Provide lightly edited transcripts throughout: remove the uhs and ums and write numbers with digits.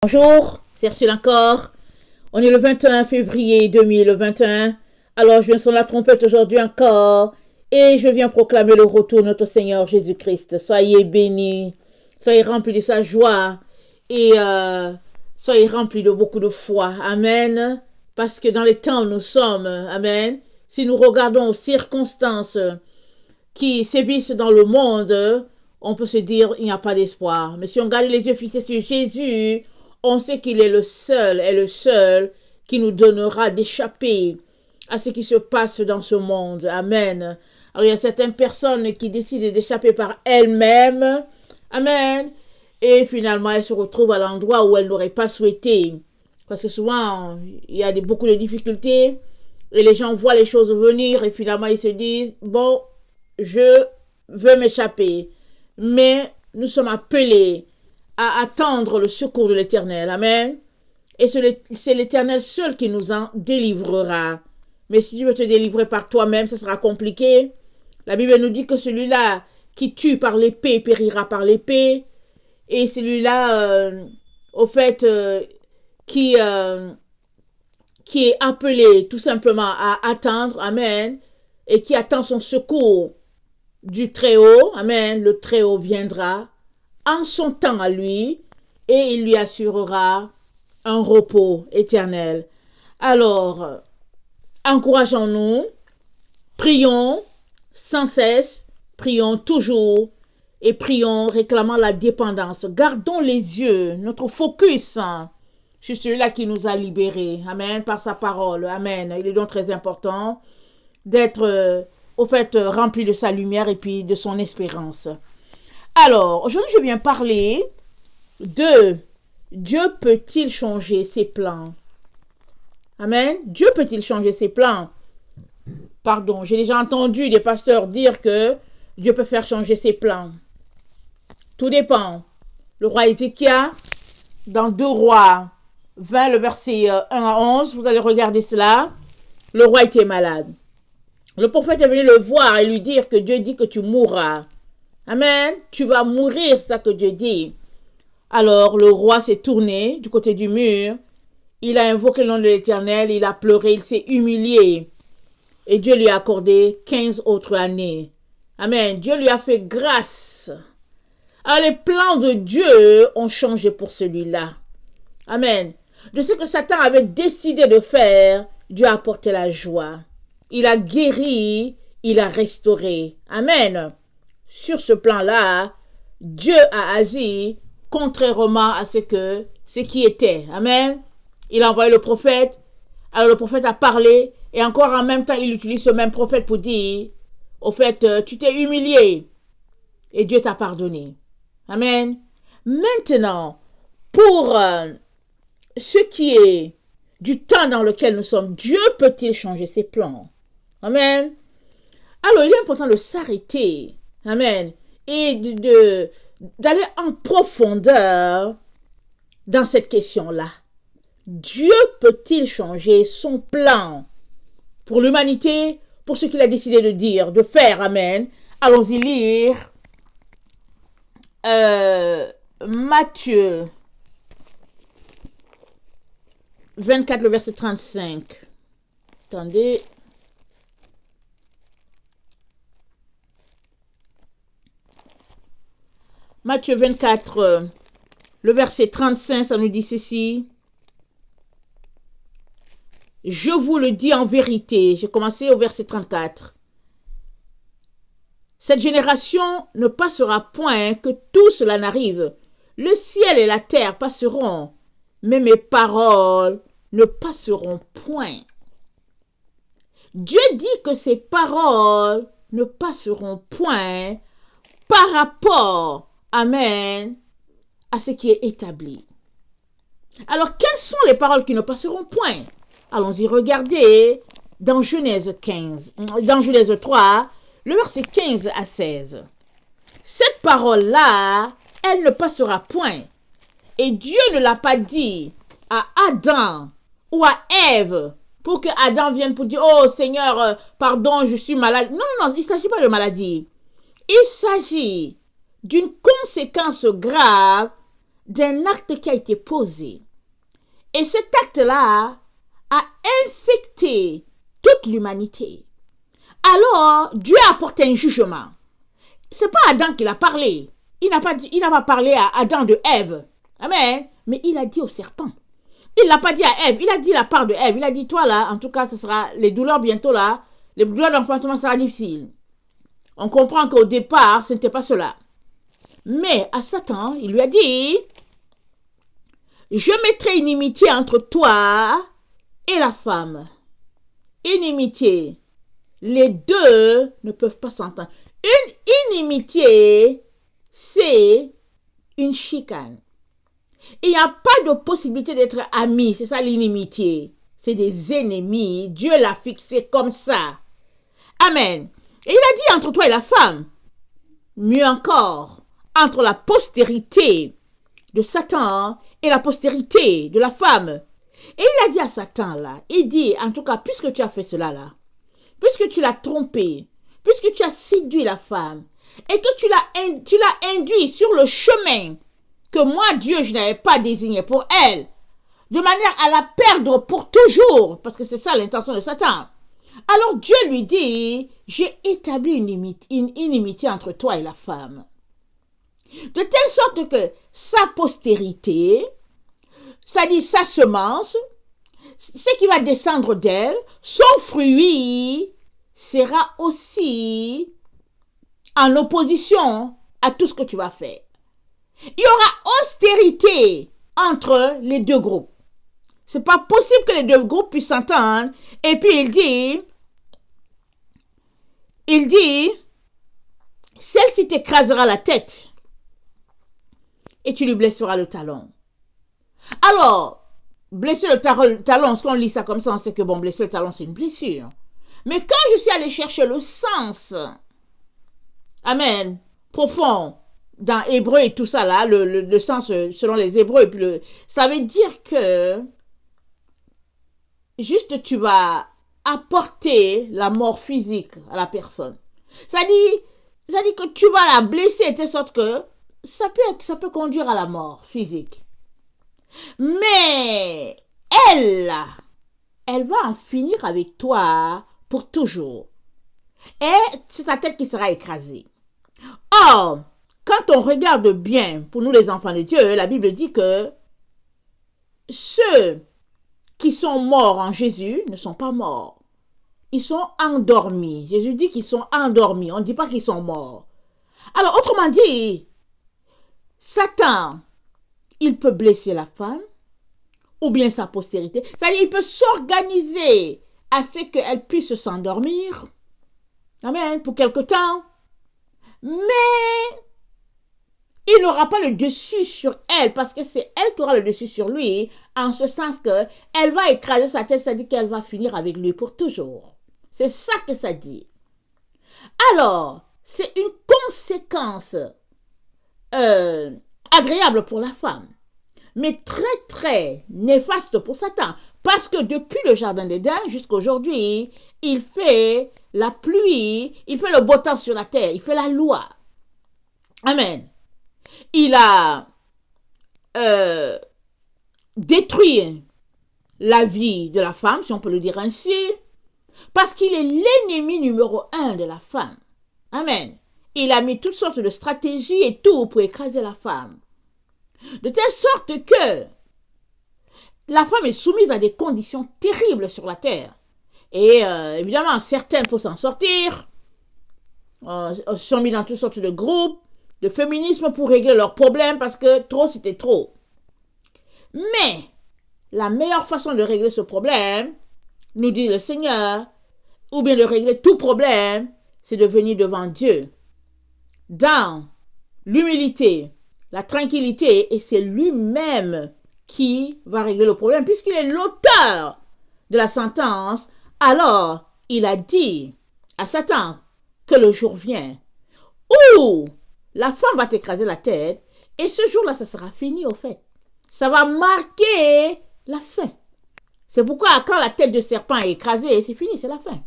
Bonjour, c'est Ursule encore. On est le 21 février 2021. Alors, je viens sur la trompette aujourd'hui encore et je viens proclamer le retour de notre Seigneur Jésus-Christ. Soyez bénis, soyez remplis de sa joie et soyez remplis de beaucoup de foi. Amen. Parce que dans les temps où nous sommes, amen, si nous regardons aux circonstances qui sévissent dans le monde, on peut se dire il n'y a pas d'espoir. Mais si on garde les yeux fixés sur Jésus, on sait qu'il est le seul qui nous donnera d'échapper à ce qui se passe dans ce monde. Amen. Alors, il y a certaines personnes qui décident d'échapper par elles-mêmes. Amen. Et finalement, elles se retrouvent à l'endroit où elles n'auraient pas souhaité. Parce que souvent, il y a beaucoup de difficultés et les gens voient les choses venir et finalement, ils se disent, bon, je veux m'échapper. Mais nous sommes appelés à attendre le secours de l'Éternel. Amen. Et c'est l'Éternel seul qui nous en délivrera. Mais si tu veux te délivrer par toi-même, ce sera compliqué. La Bible nous dit que celui-là qui tue par l'épée périra par l'épée. Et celui-là, qui est appelé tout simplement à attendre, amen, et qui attend son secours du Très-Haut, amen, le Très-Haut viendra en son temps à lui, et il lui assurera un repos éternel. Alors, encourageons-nous, prions sans cesse, prions toujours, et prions réclamant la dépendance. Gardons les yeux, notre focus sur celui-là qui nous a libérés, amen, par sa parole, amen. Il est donc très important d'être, rempli de sa lumière et puis de son espérance. Alors, aujourd'hui, je viens parler de Dieu peut-il changer ses plans? Amen. Dieu peut-il changer ses plans? Pardon, j'ai déjà entendu des pasteurs dire que Dieu peut faire changer ses plans. Tout dépend. Le roi Ézéchias, dans 2 Rois 20, le verset 1 à 11, vous allez regarder cela. Le roi était malade. Le prophète est venu le voir et lui dire que Dieu dit que tu mourras. Amen. Tu vas mourir, c'est ça que Dieu dit. Alors, le roi s'est tourné du côté du mur. Il a invoqué le nom de l'Éternel. Il a pleuré. Il s'est humilié. Et Dieu lui a accordé 15 autres années. Amen. Dieu lui a fait grâce. Alors, les plans de Dieu ont changé pour celui-là. Amen. De ce que Satan avait décidé de faire, Dieu a apporté la joie. Il a guéri. Il a restauré. Amen. Sur ce plan-là, Dieu a agi contrairement à ce qui était. Amen. Il a envoyé le prophète. Alors le prophète a parlé. Et encore en même temps, il utilise ce même prophète pour dire, au fait, tu t'es humilié. Et Dieu t'a pardonné. Amen. Maintenant, pour ce qui est du temps dans lequel nous sommes, Dieu peut-il changer ses plans? Amen. Alors, il est important de s'arrêter. Amen. Et d'aller en profondeur dans cette question-là. Dieu peut-il changer son plan pour l'humanité, pour ce qu'il a décidé de dire, de faire? Amen. Allons-y lire Matthieu 24, le verset 35. Attendez. Matthieu 24, le verset 35, ça nous dit ceci. Je vous le dis en vérité. J'ai commencé au verset 34. Cette génération ne passera point que tout cela n'arrive. Le ciel et la terre passeront, mais mes paroles ne passeront point. Dieu dit que ses paroles ne passeront point par rapport, amen, à ce qui est établi. Alors, quelles sont les paroles qui ne passeront point? Allons-y regarder dans Genèse 3, le verset 15 à 16. Cette parole-là, elle ne passera point. Et Dieu ne l'a pas dit à Adam ou à Ève pour que Adam vienne pour dire, oh Seigneur, pardon, je suis malade. Non, il ne s'agit pas de maladie. Il s'agit d'une conséquence grave d'un acte qui a été posé. Et cet acte-là a infecté toute l'humanité. Alors, Dieu a apporté un jugement. C'est pas Adam qui l'a parlé. Il n'a pas parlé à Adam de Ève. Amen. Mais il a dit au serpent. Il l'a pas dit à Ève. Il a dit la part de Ève. Il a dit, toi là, en tout cas, ce sera les douleurs bientôt là. Les douleurs d'enfantement sera difficile. On comprend qu'au départ, ce n'était pas cela. Mais à Satan, il lui a dit, je mettrai une inimitié entre toi et la femme. Inimitié. Les deux ne peuvent pas s'entendre. Une inimitié, c'est une chicane. Il n'y a pas de possibilité d'être amis. C'est ça l'inimitié. C'est des ennemis. Dieu l'a fixé comme ça. Amen. Et il a dit entre toi et la femme. Mieux encore, entre la postérité de Satan et la postérité de la femme. Et il a dit à Satan là, il dit, en tout cas, puisque tu as fait cela là, puisque tu l'as trompé, puisque tu as séduit la femme, et que tu l'as induit sur le chemin que moi, Dieu, je n'avais pas désigné pour elle, de manière à la perdre pour toujours, parce que c'est ça l'intention de Satan. Alors Dieu lui dit, j'ai établi une inimitié entre toi et la femme. De telle sorte que sa postérité, c'est-à-dire sa semence, ce qui va descendre d'elle, son fruit sera aussi en opposition à tout ce que tu vas faire. Il y aura austérité entre les deux groupes. C'est pas possible que les deux groupes puissent s'entendre. Et puis il dit, celle-ci t'écrasera la tête et tu lui blesseras le talon. Alors, blesser le talon, ce qu'on lit ça comme ça, on sait que bon, blesser le talon, c'est une blessure. Mais quand je suis allée chercher le sens, amen, profond, dans Hébreu et tout ça là, le sens selon les Hébreux, et puis ça veut dire que juste tu vas apporter la mort physique à la personne. Ça dit que tu vas la blesser de telle sorte que ça peut conduire à la mort physique. Mais elle va en finir avec toi pour toujours. Et c'est ta tête qui sera écrasée. Or, quand on regarde bien, pour nous les enfants de Dieu, la Bible dit que ceux qui sont morts en Jésus ne sont pas morts. Ils sont endormis. Jésus dit qu'ils sont endormis. On ne dit pas qu'ils sont morts. Alors, autrement dit, Satan, il peut blesser la femme ou bien sa postérité. C'est-à-dire, il peut s'organiser à ce qu'elle puisse s'endormir. Amen. Pour quelque temps. Mais il n'aura pas le dessus sur elle parce que c'est elle qui aura le dessus sur lui, en ce sens que elle va écraser sa tête, ça dit qu'elle va finir avec lui pour toujours. C'est ça que ça dit. Alors, c'est une conséquence agréable pour la femme, mais très très néfaste pour Satan, parce que depuis le jardin d'Éden jusqu'à aujourd'hui, il fait la pluie, il fait le beau temps sur la terre, il fait la loi. Amen. Il a détruit la vie de la femme, si on peut le dire ainsi, parce qu'il est l'ennemi numéro 1 de la femme. Amen. Il a mis toutes sortes de stratégies et tout pour écraser la femme. De telle sorte que la femme est soumise à des conditions terribles sur la terre. Et évidemment, certaines pour s'en sortir sont mis dans toutes sortes de groupes de féminisme pour régler leurs problèmes parce que trop c'était trop. Mais la meilleure façon de régler ce problème, nous dit le Seigneur, ou bien de régler tout problème, c'est de venir devant Dieu dans l'humilité, la tranquillité, et c'est lui-même qui va régler le problème puisqu'il est l'auteur de la sentence. Alors il a dit à Satan que le jour vient où la femme va t'écraser la tête et ce jour-là, ça sera fini au fait. Ça va marquer la fin. C'est pourquoi quand la tête de serpent est écrasée, c'est fini, c'est la fin.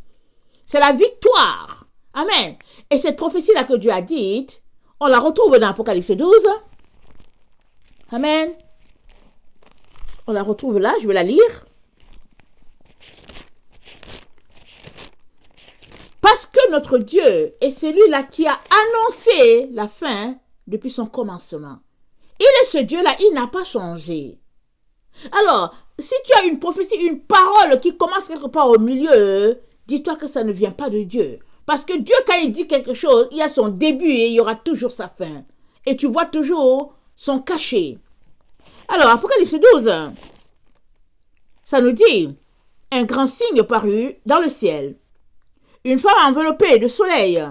C'est la victoire. Amen. Et cette prophétie-là que Dieu a dite, on la retrouve dans Apocalypse 12. Amen. On la retrouve là, je vais la lire. Parce que notre Dieu est celui-là qui a annoncé la fin depuis son commencement. Il est ce Dieu-là, il n'a pas changé. Alors, si tu as une prophétie, une parole qui commence quelque part au milieu, dis-toi que ça ne vient pas de Dieu. Parce que Dieu, quand il dit quelque chose, il y a son début et il y aura toujours sa fin. Et tu vois toujours son cachet. Alors, Apocalypse 12, ça nous dit, un grand signe parut dans le ciel. Une femme enveloppée de soleil,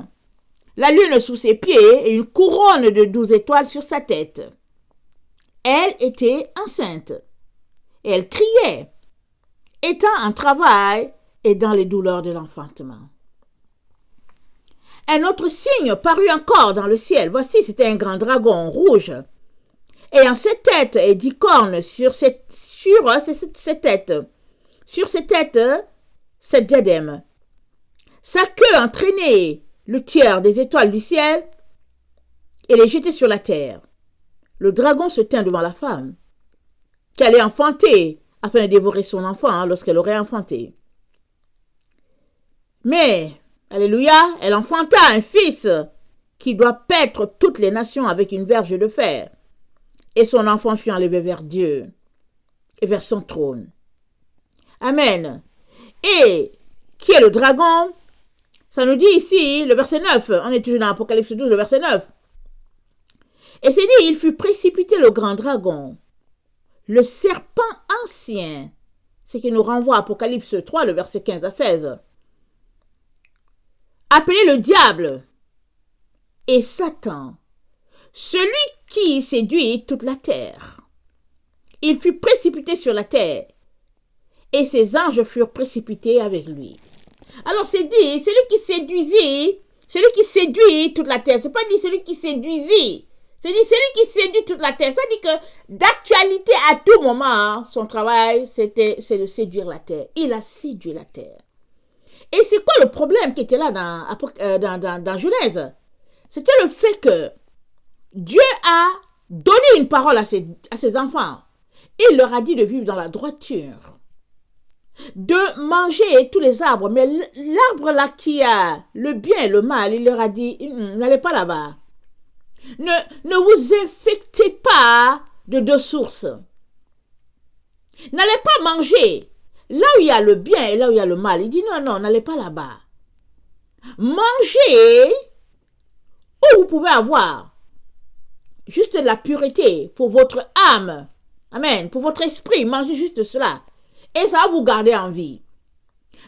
la lune sous ses pieds et une couronne de 12 étoiles sur sa tête. Elle était enceinte et elle criait, étant en travail et dans les douleurs de l'enfantement. Un autre signe parut encore dans le ciel. Voici, c'était un grand dragon rouge, ayant 7 têtes et 10 cornes sur ses têtes. Sur ses têtes, 7 diadèmes. Sa queue entraînait le tiers des étoiles du ciel et les jetait sur la terre. Le dragon se tint devant la femme, qui allait enfanter afin de dévorer son enfant lorsqu'elle aurait enfanté. Mais, alléluia, elle enfanta un fils qui doit paître toutes les nations avec une verge de fer. Et son enfant fut enlevé vers Dieu et vers son trône. Amen. Et qui est le dragon? Ça nous dit ici, le verset 9, on est toujours dans Apocalypse 12, le verset 9. Et c'est dit, il fut précipité le grand dragon, le serpent ancien, ce qui nous renvoie à Apocalypse 3, le verset 15 à 16. Appelé le diable et Satan, celui qui séduit toute la terre. Il fut précipité sur la terre et ses anges furent précipités avec lui. Alors c'est dit, celui qui séduit toute la terre. C'est pas dit celui qui séduisit. C'est dit celui qui séduit toute la terre. Ça dit que d'actualité à tout moment, son travail, c'est de séduire la terre. Il a séduit la terre. Et c'est quoi le problème qui était là dans Genèse? C'était le fait que Dieu a donné une parole à ses enfants. Il leur a dit de vivre dans la droiture, de manger tous les arbres, mais l'arbre là qui a le bien et le mal, il leur a dit, n'allez pas là-bas. Ne vous infectez pas de 2 sources. N'allez pas manger là où il y a le bien et là où il y a le mal. Il dit non, n'allez pas là-bas. Mangez où vous pouvez avoir juste la pureté pour votre âme. Amen. Pour votre esprit, mangez juste cela. Et ça va vous garder en vie.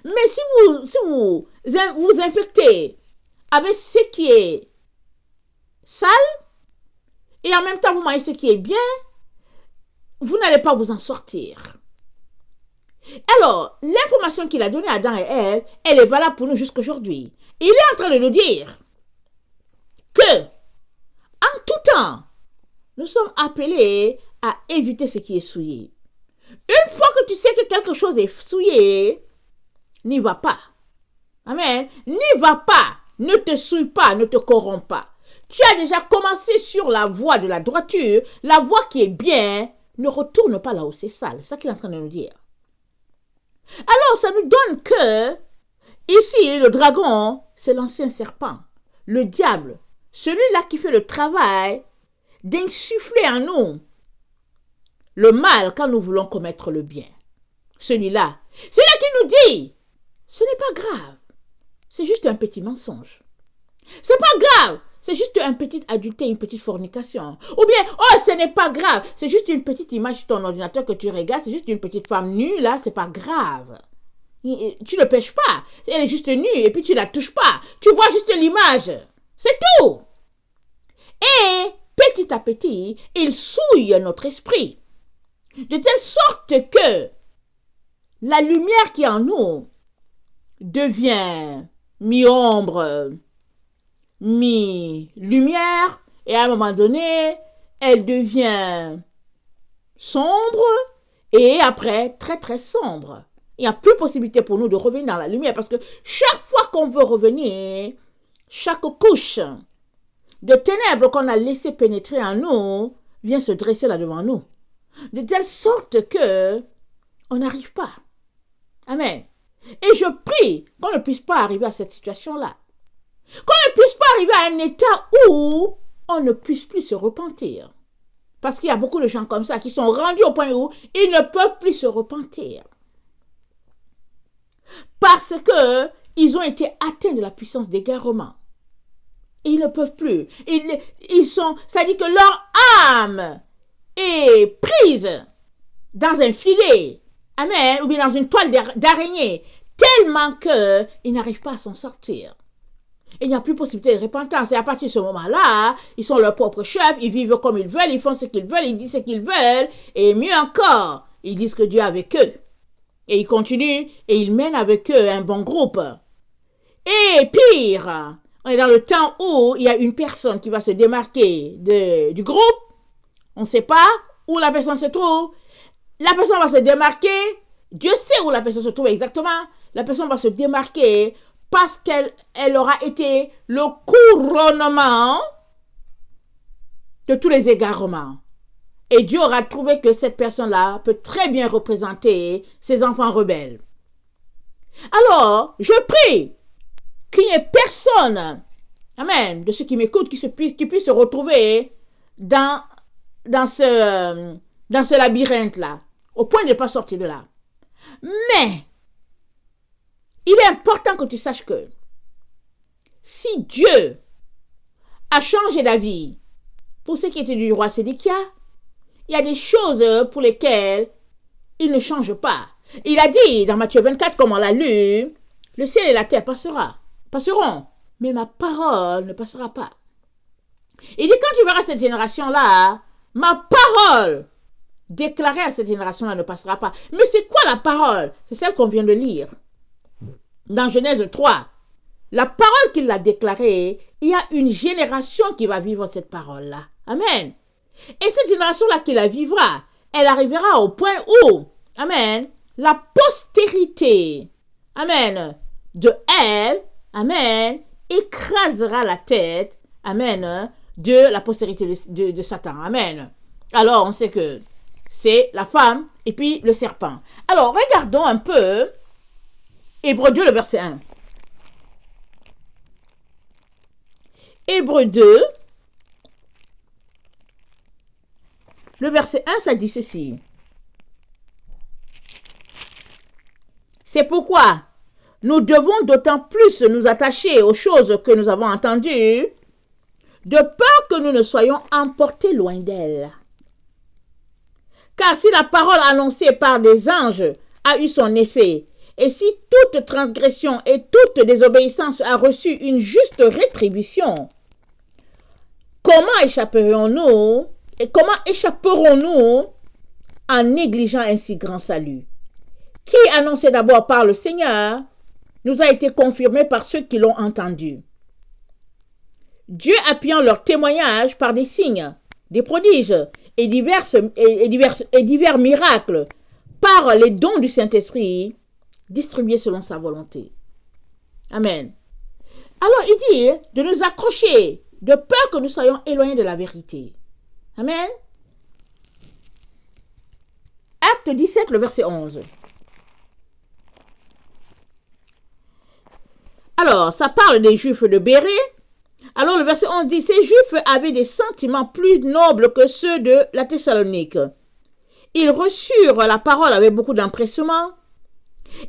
Mais si vous vous infectez avec ce qui est sale, et en même temps vous mangez ce qui est bien, vous n'allez pas vous en sortir. Alors, l'information qu'il a donnée à Adam et Ève, elle est valable pour nous jusqu'aujourd'hui. Il est en train de nous dire que, en tout temps, nous sommes appelés à éviter ce qui est souillé. Une fois que tu sais que quelque chose est souillé, n'y va pas. Amen. N'y va pas. Ne te souille pas, ne te corromps pas. Tu as déjà commencé sur la voie de la droiture, la voie qui est bien. Ne retourne pas là où c'est sale. C'est ça qu'il est en train de nous dire. Alors, ça nous donne que, ici, le dragon, c'est l'ancien serpent, le diable, celui-là qui fait le travail d'insuffler en nous le mal quand nous voulons commettre le bien. Celui-là qui nous dit, ce n'est pas grave, c'est juste un petit mensonge. C'est pas grave, c'est juste un petit adultère, une petite fornication. Ou bien, oh, ce n'est pas grave, c'est juste une petite image sur ton ordinateur que tu regardes, c'est juste une petite femme nue, là, c'est pas grave. Tu ne pêches pas, elle est juste nue et puis tu la touches pas. Tu vois juste l'image, c'est tout. Et petit à petit, il souille notre esprit. De telle sorte que la lumière qui est en nous devient mi-ombre, mi-lumière, et à un moment donné, elle devient sombre, et après, très très sombre. Il n'y a plus possibilité pour nous de revenir dans la lumière, parce que chaque fois qu'on veut revenir, chaque couche de ténèbres qu'on a laissé pénétrer en nous, vient se dresser là devant nous. De telle sorte que on n'arrive pas. Amen. Et je prie qu'on ne puisse pas arriver à cette situation-là. Qu'on ne puisse pas arriver à un état où on ne puisse plus se repentir. Parce qu'il y a beaucoup de gens comme ça qui sont rendus au point où ils ne peuvent plus se repentir. Parce que ils ont été atteints de la puissance d'égarement. Et ils ne peuvent plus. Ça dit que leur âme est prise dans un filet, amen, ou bien dans une toile d'araignée, tellement qu'ils n'arrivent pas à s'en sortir. Et il n'y a plus possibilité de repentance. Et à partir de ce moment-là, ils sont leurs propres chefs, ils vivent comme ils veulent, ils font ce qu'ils veulent, ils disent ce qu'ils veulent, et mieux encore, ils disent que Dieu est avec eux. Et ils continuent, et ils mènent avec eux un bon groupe. Et pire, on est dans le temps où il y a une personne qui va se démarquer du groupe, on ne sait pas où la personne se trouve, la personne va se démarquer, Dieu sait où la personne se trouve exactement, la personne va se démarquer parce qu'elle aura été le couronnement de tous les égarements. Et Dieu aura trouvé que cette personne-là peut très bien représenter ses enfants rebelles. Alors, je prie qu'il n'y ait personne, amen, de ceux qui m'écoutent, qui puisse se retrouver dans ce labyrinthe-là, au point de ne pas sortir de là. Mais, il est important que tu saches que si Dieu a changé d'avis pour ce qui était du roi Sédéchia, il y a des choses pour lesquelles il ne change pas. Il a dit dans Matthieu 24, comme on l'a lu, le ciel et la terre passeront, mais ma parole ne passera pas. Il dit, quand tu verras cette génération-là, ma parole déclarée à cette génération-là ne passera pas. Mais c'est quoi la parole? C'est celle qu'on vient de lire. Dans Genèse 3, la parole qu'il a déclarée, il y a une génération qui va vivre cette parole-là. Amen. Et cette génération-là qui la vivra, elle arrivera au point où, amen, la postérité, amen, de Ève, amen, écrasera la tête, amen, de la postérité de Satan. Amen. Alors, on sait que c'est la femme et puis le serpent. Alors, regardons un peu Hébreux 2, le verset 1. Hébreux 2, le verset 1, ça dit ceci. C'est pourquoi nous devons d'autant plus nous attacher aux choses que nous avons entendues, de peur que nous ne soyons emportés loin d'elle. Car si la parole annoncée par des anges a eu son effet, et si toute transgression et toute désobéissance a reçu une juste rétribution, comment échapperons-nous en négligeant un si grand salut, qui, annoncé d'abord par le Seigneur, nous a été confirmé par ceux qui l'ont entendu. Dieu appuyant leur témoignage par des signes, des prodiges et divers miracles par les dons du Saint-Esprit distribués selon sa volonté. Amen. Alors il dit de nous accrocher de peur que nous soyons éloignés de la vérité. Amen. Acte 17, le verset 11. Alors, ça parle des Juifs de Bérée. Alors, le verset 11 dit, ces Juifs avaient des sentiments plus nobles que ceux de la Thessalonique. Ils reçurent la parole avec beaucoup d'empressement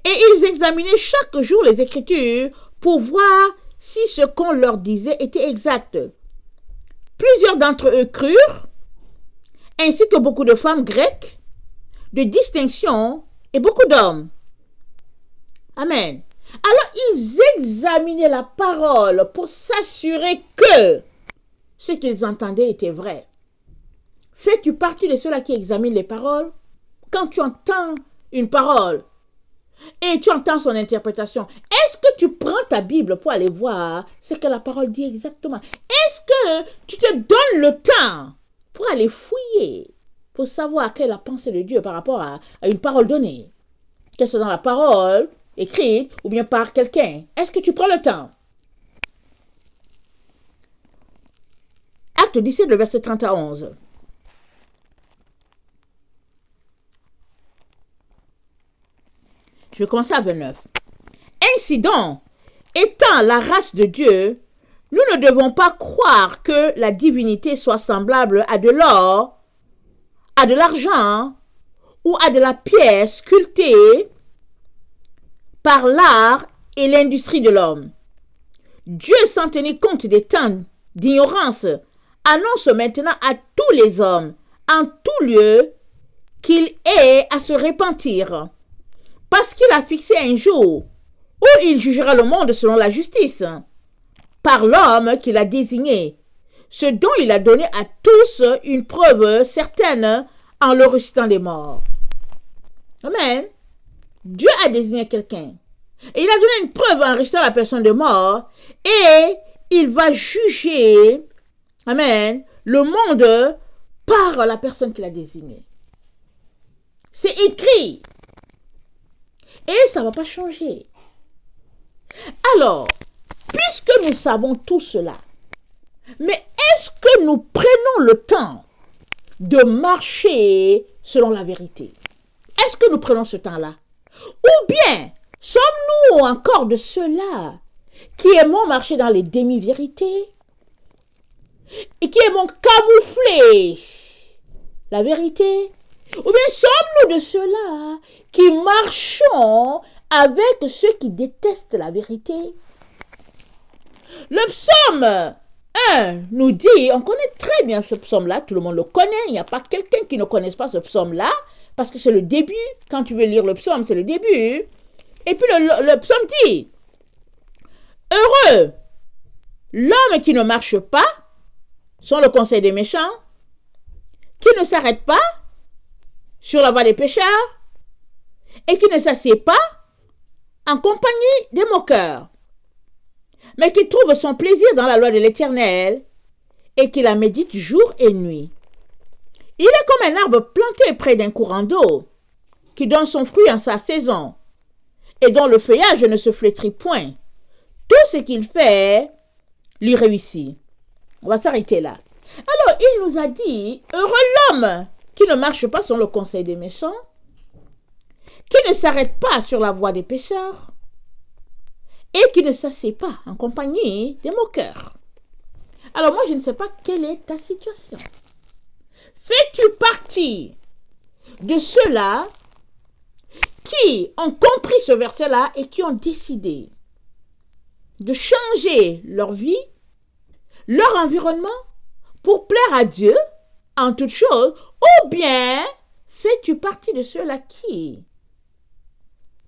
et ils examinaient chaque jour les Écritures pour voir si ce qu'on leur disait était exact. Plusieurs d'entre eux crurent, ainsi que beaucoup de femmes grecques, de distinction et beaucoup d'hommes. Amen. Alors, ils examinaient la parole pour s'assurer que ce qu'ils entendaient était vrai. Fais-tu partie de ceux-là qui examinent les paroles? Quand tu entends une parole et tu entends son interprétation, est-ce que tu prends ta Bible pour aller voir ce que la parole dit exactement? Est-ce que tu te donnes le temps pour aller fouiller, pour savoir quelle est la pensée de Dieu par rapport à une parole donnée? Qu'elle soit dans la parole écrite ou bien par quelqu'un. Est-ce que tu prends le temps? Acte 17, le verset 30 à 11. Je vais commencer à 29. Ainsi donc, étant la race de Dieu, nous ne devons pas croire que la divinité soit semblable à de l'or, à de l'argent ou à de la pierre sculptée par l'art et l'industrie de l'homme. Dieu, sans tenir compte des temps d'ignorance, annonce maintenant à tous les hommes, en tout lieu, qu'il est à se repentir, parce qu'il a fixé un jour où il jugera le monde selon la justice, par l'homme qu'il a désigné, ce dont il a donné à tous une preuve certaine en le ressuscitant des morts. Amen. Dieu a désigné quelqu'un. Et il a donné une preuve en ressuscitant la personne de mort. Et il va juger, amen, le monde par la personne qu'il a désignée. C'est écrit. Et ça ne va pas changer. Alors, puisque nous savons tout cela, mais est-ce que nous prenons le temps de marcher selon la vérité? Est-ce que nous prenons ce temps-là? Ou bien, sommes-nous encore de ceux-là qui aimons marcher dans les demi-vérités et qui aimons camoufler la vérité? Ou bien sommes-nous de ceux-là qui marchons avec ceux qui détestent la vérité? Le psaume 1 nous dit, on connaît très bien ce psaume-là, tout le monde le connaît, il n'y a pas quelqu'un qui ne connaisse pas ce psaume-là, parce que c'est le début. Quand tu veux lire le psaume, c'est le début. Et puis le psaume dit, heureux l'homme qui ne marche pas sur le conseil des méchants, qui ne s'arrête pas sur la voie des pécheurs, et qui ne s'assied pas en compagnie des moqueurs, mais qui trouve son plaisir dans la loi de l'Éternel, et qui la médite jour et nuit. Il est comme un arbre planté près d'un courant d'eau, qui donne son fruit en sa saison, et dont le feuillage ne se flétrit point. Tout ce qu'il fait lui réussit. On va s'arrêter là. Alors, il nous a dit, heureux l'homme qui ne marche pas selon le conseil des méchants, qui ne s'arrête pas sur la voie des pécheurs, et qui ne s'assied pas en compagnie des moqueurs. Alors moi, je ne sais pas quelle est ta situation. Fais-tu partie de ceux-là qui ont compris ce verset-là et qui ont décidé de changer leur vie, leur environnement, pour plaire à Dieu en toutes choses, ou bien fais-tu partie de ceux-là qui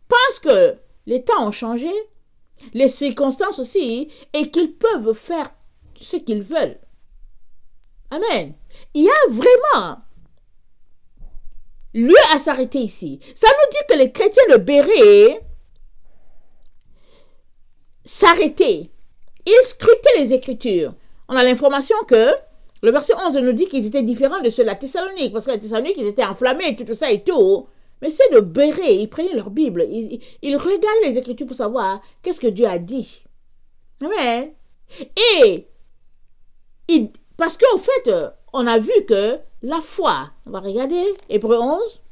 pensent que les temps ont changé, les circonstances aussi, et qu'ils peuvent faire ce qu'ils veulent? Amen. Il y a vraiment lieu à s'arrêter ici. Ça nous dit que les chrétiens de Béret s'arrêtaient. Ils scrutaient les Écritures. On a l'information que le verset 11 nous dit qu'ils étaient différents de ceux de la Thessalonique, parce que la Thessalonique, ils étaient enflammés, tout ça et tout. Mais c'est de Béret, ils prenaient leur Bible, ils regardaient les Écritures pour savoir qu'est-ce que Dieu a dit. Amen. Et parce qu'au fait, on a vu que la foi, on va regarder, Hébreux 11.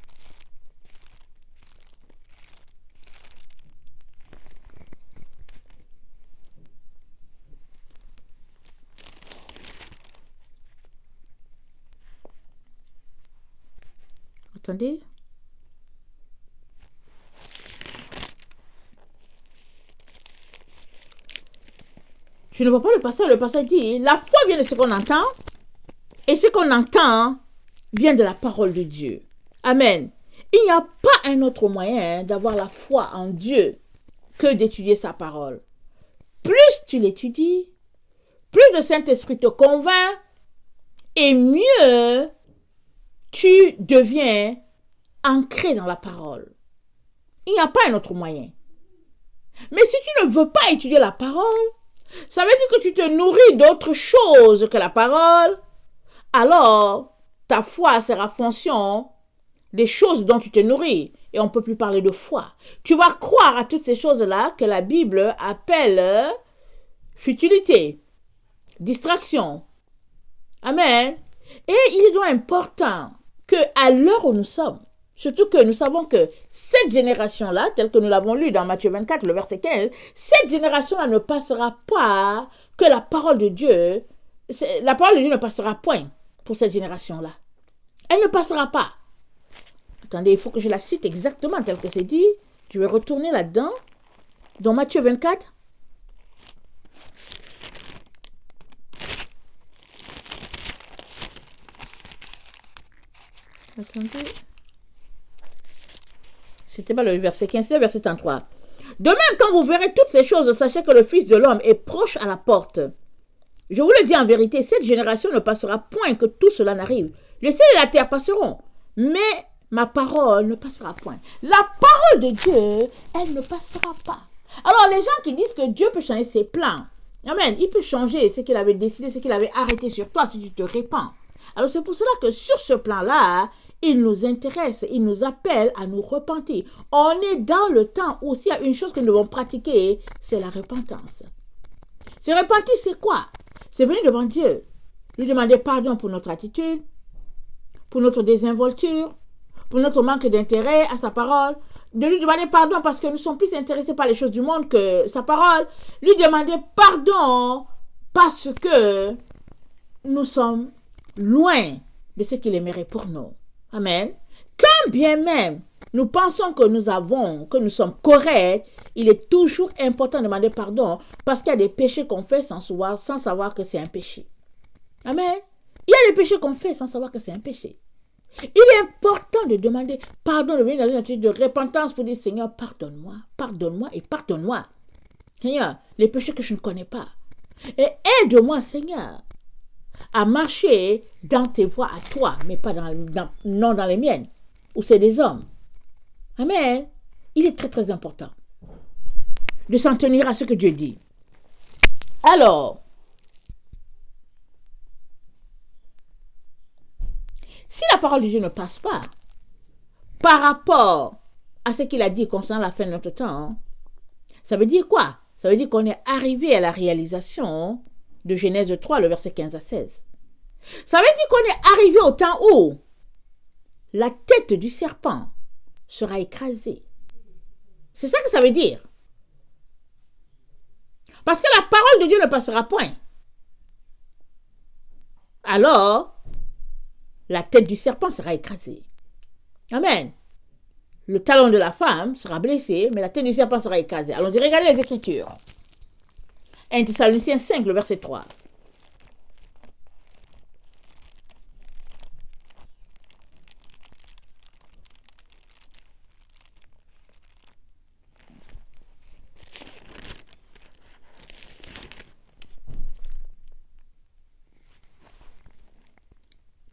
Attendez. Je ne vois pas le passage. Le passage dit, la foi vient de ce qu'on entend, et ce qu'on entend vient de la parole de Dieu. Amen. Il n'y a pas un autre moyen d'avoir la foi en Dieu que d'étudier sa parole. Plus tu l'étudies, plus le Saint-Esprit te convainc, et mieux tu deviens ancré dans la parole. Il n'y a pas un autre moyen. Mais si tu ne veux pas étudier la parole, ça veut dire que tu te nourris d'autre chose que la parole, alors ta foi sera fonction des choses dont tu te nourris. Et on ne peut plus parler de foi. Tu vas croire à toutes ces choses-là que la Bible appelle futilité, distraction. Amen. Et il est donc important qu'à l'heure où nous sommes, Surtout que nous savons que cette génération-là, telle que nous l'avons lu dans Matthieu 24, le verset 15, cette génération-là ne passera pas que la parole de Dieu ne passera point pour cette génération-là. Elle ne passera pas. Attendez, il faut que je la cite exactement telle que c'est dit. Je vais retourner là-dedans. Dans Matthieu 24. Attendez. C'était pas le verset 15, c'était le verset 33. De même, quand vous verrez toutes ces choses, sachez que le Fils de l'homme est proche à la porte. Je vous le dis en vérité, cette génération ne passera point que tout cela n'arrive. Le ciel et la terre passeront, mais ma parole ne passera point. La parole de Dieu, elle ne passera pas. Alors, les gens qui disent que Dieu peut changer ses plans, amen, il peut changer ce qu'il avait décidé, ce qu'il avait arrêté sur toi si tu te répands. Alors, c'est pour cela que sur ce plan-là, il nous intéresse, il nous appelle à nous repentir. On est dans le temps où s'il y a une chose que nous devons pratiquer, c'est la repentance. Se repentir, c'est quoi? C'est venir devant Dieu, lui demander pardon pour notre attitude, pour notre désinvolture, pour notre manque d'intérêt à sa parole, de lui demander pardon parce que nous sommes plus intéressés par les choses du monde que sa parole, lui demander pardon parce que nous sommes loin de ce qu'il aimerait pour nous. Amen. Quand bien même nous pensons que nous sommes corrects, il est toujours important de demander pardon parce qu'il y a des péchés qu'on fait sans savoir que c'est un péché. Amen. Il y a des péchés qu'on fait sans savoir que c'est un péché. Il est important de demander pardon, de venir dans une attitude de repentance pour dire Seigneur, pardonne-moi, pardonne-moi et pardonne-moi. Seigneur, les péchés que je ne connais pas. Et aide-moi, Seigneur, à marcher dans tes voies à toi, mais pas non dans les miennes, où c'est des hommes. Amen. Il est très très important de s'en tenir à ce que Dieu dit. Alors, si la parole de Dieu ne passe pas par rapport à ce qu'il a dit concernant la fin de notre temps, ça veut dire quoi? Ça veut dire qu'on est arrivé à la réalisation de Genèse 3, le verset 15 à 16. Ça veut dire qu'on est arrivé au temps où la tête du serpent sera écrasée. C'est ça que ça veut dire. Parce que la parole de Dieu ne passera point. Alors, la tête du serpent sera écrasée. Amen. Le talon de la femme sera blessé, mais la tête du serpent sera écrasée. Allons-y, regardez les Écritures. 1 Thessaloniciens 5, le verset 3.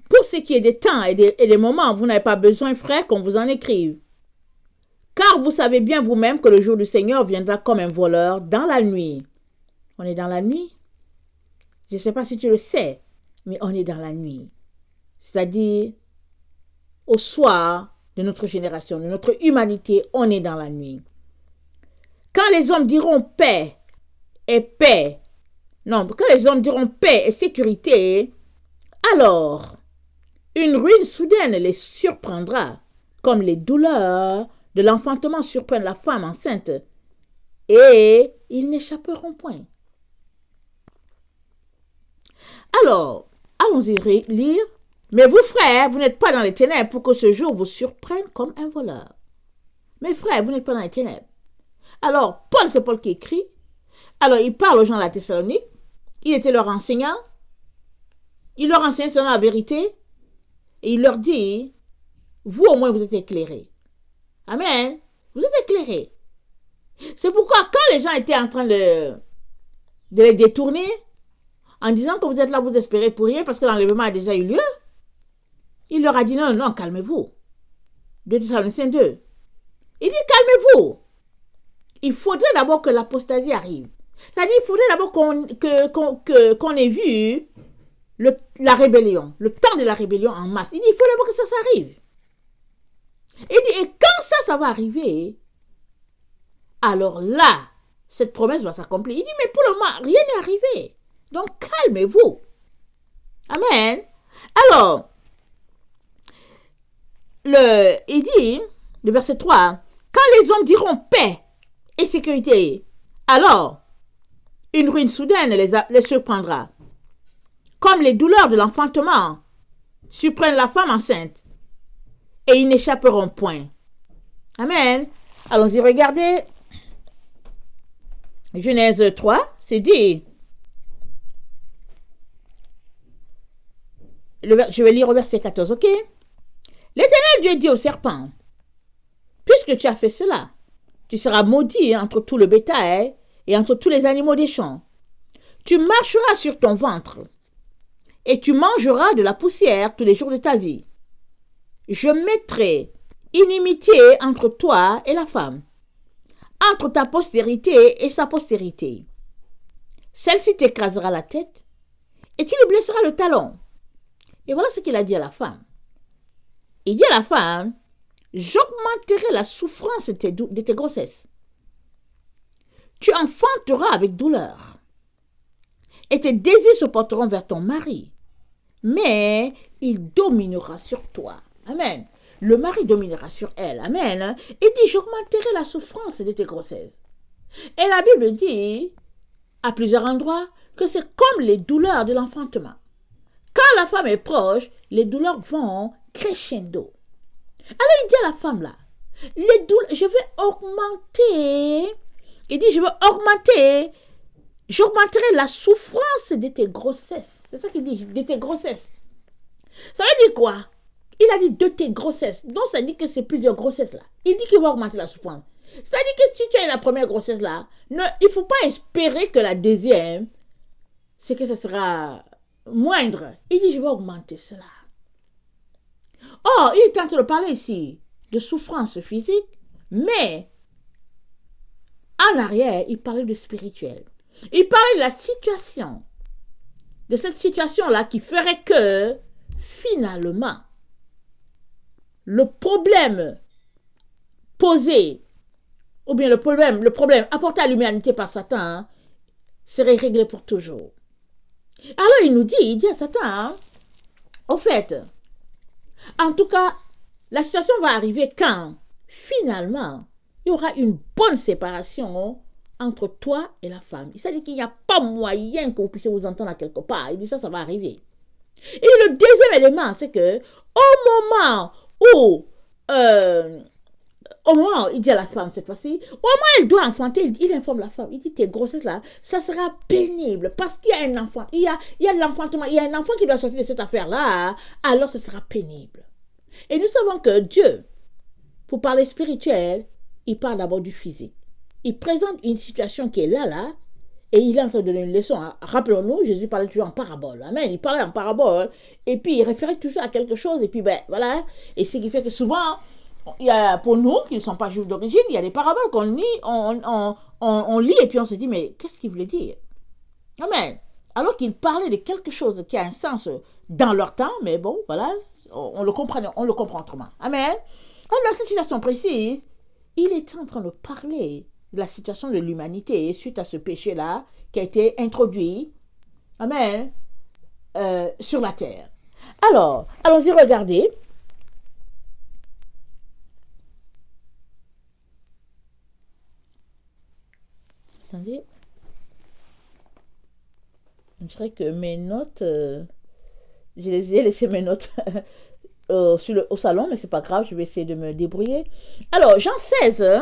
Pour ce qui est des temps et des moments, vous n'avez pas besoin, frères, qu'on vous en écrive. Car vous savez bien vous-même que le jour du Seigneur viendra comme un voleur dans la nuit. On est dans la nuit? Je ne sais pas si tu le sais, mais on est dans la nuit. C'est-à-dire, au soir de notre génération, de notre humanité, on est dans la nuit. Quand les hommes diront paix et paix, non, quand les hommes diront paix et sécurité, alors une ruine soudaine les surprendra, comme les douleurs de l'enfantement surprennent la femme enceinte, et ils n'échapperont point. Alors, allons-y lire. Mais vous, frères, vous n'êtes pas dans les ténèbres pour que ce jour vous surprenne comme un voleur. Mes frères, vous n'êtes pas dans les ténèbres. Alors, c'est Paul qui écrit. Alors, il parle aux gens de la Thessalonique. Il était leur enseignant. Il leur enseigne selon la vérité. Et il leur dit, vous au moins, vous êtes éclairés. Amen. Vous êtes éclairés. C'est pourquoi quand les gens étaient en train de les détourner, en disant que vous êtes là, vous espérez pour rien parce que l'enlèvement a déjà eu lieu, il leur a dit non, calmez-vous. 2 Thessaloniciens 2. Il dit calmez-vous. Il faudrait d'abord que l'apostasie arrive. C'est-à-dire il faudrait d'abord qu'on ait vu la rébellion, le temps de la rébellion en masse. Il dit il faut d'abord que ça arrive. Il dit et quand ça va arriver, alors là, cette promesse va s'accomplir. Il dit mais pour le moment, rien n'est arrivé. Donc calmez-vous. Amen. Alors, il dit, le verset 3, quand les hommes diront paix et sécurité, alors une ruine soudaine les surprendra. Comme les douleurs de l'enfantement surprennent la femme enceinte, et ils n'échapperont point. Amen. Allons-y, regardez. Genèse 3, c'est dit. Je vais lire au verset 14, ok? L'Éternel Dieu dit au serpent, puisque tu as fait cela, tu seras maudit entre tout le bétail et entre tous les animaux des champs. Tu marcheras sur ton ventre et tu mangeras de la poussière tous les jours de ta vie. Je mettrai inimitié entre toi et la femme, entre ta postérité et sa postérité. Celle-ci t'écrasera la tête et tu lui blesseras le talon. Et voilà ce qu'il a dit à la femme. Il dit à la femme, j'augmenterai la souffrance de tes grossesses. Tu enfanteras avec douleur. Et tes désirs se porteront vers ton mari. Mais il dominera sur toi. Amen. Le mari dominera sur elle. Amen. Il dit, j'augmenterai la souffrance de tes grossesses. Et la Bible dit, à plusieurs endroits, que c'est comme les douleurs de l'enfantement. Quand la femme est proche, les douleurs vont crescendo. Alors il dit à la femme là, les douleurs, je vais augmenter. Il dit, j'augmenterai la souffrance de tes grossesses. C'est ça qu'il dit, de tes grossesses. Ça veut dire quoi? Il a dit de tes grossesses. Donc ça dit que c'est plusieurs grossesses là. Il dit qu'il va augmenter la souffrance. Ça dit que si tu as la première grossesse là, il ne faut pas espérer que la deuxième, c'est que ça sera moindre. Il dit, je vais augmenter cela. Or, il est en train de parler ici de souffrance physique, mais en arrière, il parlait de spirituel. Il parlait de la situation, de cette situation-là qui ferait que, finalement, le problème posé, ou bien le problème apporté à l'humanité par Satan, serait réglé pour toujours. Alors il dit à Satan, au fait, en tout cas, la situation va arriver quand, finalement, il y aura une bonne séparation entre toi et la femme. Il s'agit qu'il n'y a pas moyen que vous puissiez vous entendre à quelque part. Il dit ça va arriver. Et le deuxième élément, c'est que au moment où il dit à la femme cette fois-ci, au moment où elle doit enfanter, il informe la femme. Il dit, tes grossesses là, ça sera pénible parce qu'il y a un enfant. Il y a de l'enfantement. Il y a un enfant qui doit sortir de cette affaire-là. Alors, ce sera pénible. Et nous savons que Dieu, pour parler spirituel, il parle d'abord du physique. Il présente une situation qui est là, et il est en train de donner une leçon. Rappelons-nous, Jésus parlait toujours en parabole. Amen. Il parlait en parabole, et puis il référait toujours à quelque chose, et puis voilà. Et ce qui fait que souvent, il y a, pour nous qui ne sont pas juifs d'origine, il y a des paraboles qu'on lit, on lit, et puis on se dit, mais qu'est-ce qu'il voulait dire? Amen. Alors qu'il parlait de quelque chose qui a un sens dans leur temps, mais bon, voilà, on le comprend autrement. Amen. Alors, dans cette situation précise, il est en train de parler de la situation de l'humanité suite à ce péché-là qui a été introduit, amen, sur la terre. Alors, allons-y regarder. Attendez. Je dirais que mes notes, j'ai laissé mes notes au salon, mais c'est pas grave, je vais essayer de me débrouiller. Alors, Jean 16.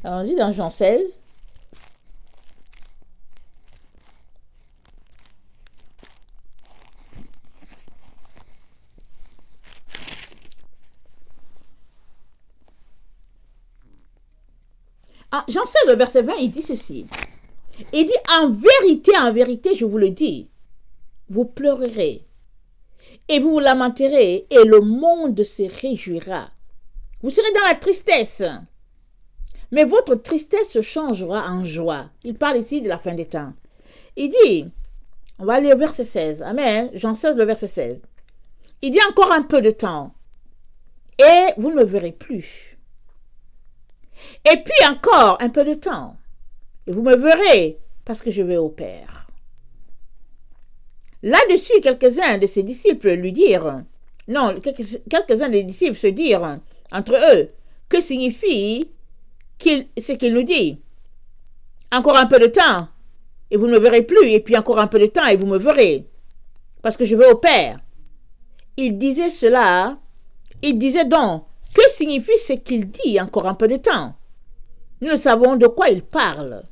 Allons-y dans Jean 16. Jean 16, le verset 20, il dit ceci. Il dit, en vérité, je vous le dis, vous pleurerez et vous vous lamenterez et le monde se réjouira. Vous serez dans la tristesse. Mais votre tristesse se changera en joie. Il parle ici de la fin des temps. Il dit, on va aller au verset 16. Amen. Jean 16, le verset 16. Il dit encore un peu de temps. Et vous ne me verrez plus. Et puis encore un peu de temps. Et vous me verrez parce que je vais au Père. Là-dessus, quelques-uns de ses disciples lui dirent, Non, quelques-uns des disciples se dirent entre eux, que signifie ce qu'il nous dit? Encore un peu de temps, et vous ne me verrez plus, et puis encore un peu de temps, et vous me verrez, parce que je vais au Père. Il disait cela, il disait donc, que signifie ce qu'il dit, encore un peu de temps? Nous ne savons de quoi il parle.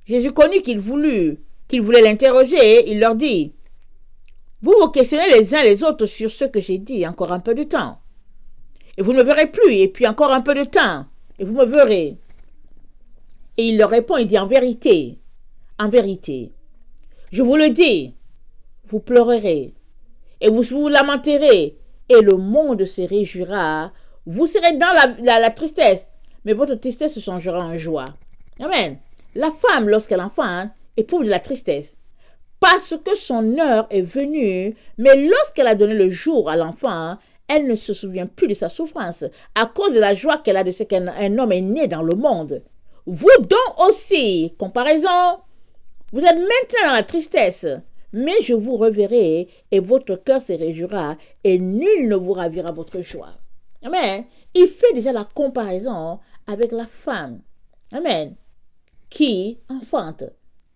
Jésus connut qu'il voulait l'interroger, il leur dit, vous vous questionnez les uns les autres sur ce que j'ai dit, encore un peu de temps. Et vous ne me verrez plus, et puis encore un peu de temps, et vous me verrez. Et il leur répond, il dit, en vérité, je vous le dis, vous pleurerez, et vous vous lamenterez, et le monde se réjouira. Vous serez dans la tristesse, mais votre tristesse se changera en joie. Amen. La femme, lorsqu'elle enfante, éprouve de la tristesse, parce que son heure est venue, mais lorsqu'elle a donné le jour à l'enfant, elle ne se souvient plus de sa souffrance, à cause de la joie qu'elle a de ce qu'un homme est né dans le monde. Vous donc aussi, comparaison, vous êtes maintenant dans la tristesse, mais je vous reverrai, et votre cœur se réjouira, et nul ne vous ravira votre joie. Amen. Il fait déjà la comparaison avec la femme. Amen. Qui enfante,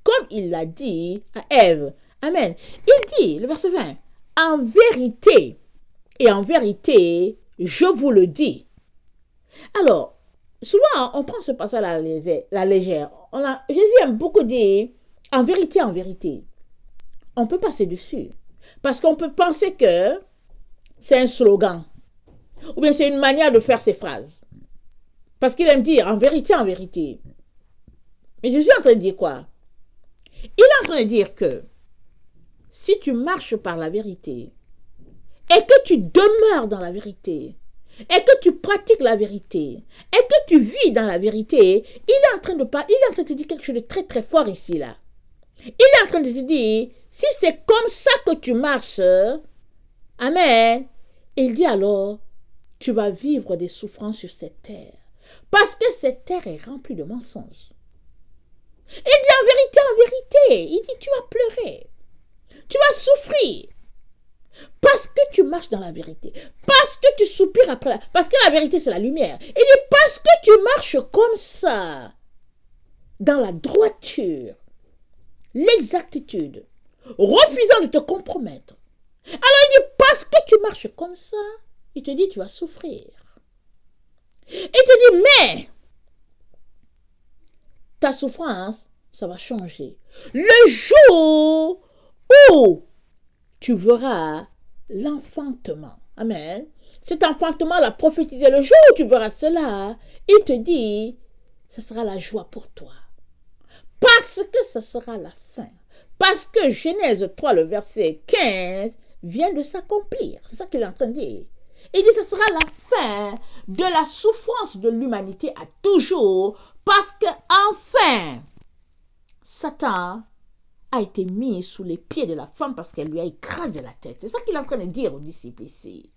comme il l'a dit à Ève. Amen. Il dit, le verset 20, en vérité, et en vérité, je vous le dis. Alors, souvent, on prend ce passage à la légère. Jésus aime beaucoup dire, en vérité, on peut passer dessus. Parce qu'on peut penser que c'est un slogan. Ou bien c'est une manière de faire ses phrases. Parce qu'il aime dire, en vérité. Mais Jésus est en train de dire quoi? Il est en train de dire que si tu marches par la vérité et que tu demeures dans la vérité et que tu pratiques la vérité et que tu vis dans la vérité, il est en train de te dire quelque chose de très très fort ici là. Il est en train de te dire, si c'est comme ça que tu marches, amen, il dit alors, tu vas vivre des souffrances sur cette terre. Parce que cette terre est remplie de mensonges. Il dit en vérité, il dit tu vas pleurer, tu vas souffrir, parce que tu marches dans la vérité, parce que tu soupires après, parce que la vérité c'est la lumière. Il dit parce que tu marches comme ça, dans la droiture, l'exactitude, refusant de te compromettre. Alors il dit parce que tu marches comme ça, il te dit tu vas souffrir. Il te dit mais ta souffrance, ça va changer. Le jour où tu verras l'enfantement. Amen. Cet enfantement l'a prophétisé. Le jour où tu verras cela, il te dit, ce sera la joie pour toi. Parce que ce sera la fin. Parce que Genèse 3, le verset 15, vient de s'accomplir. C'est ça qu'il est en train de dire. Il dit, ce sera la fin de la souffrance de l'humanité à toujours, parce que enfin, Satan a été mis sous les pieds de la femme parce qu'elle lui a écrasé la tête. C'est ça qu'il est en train de dire aux disciples ici.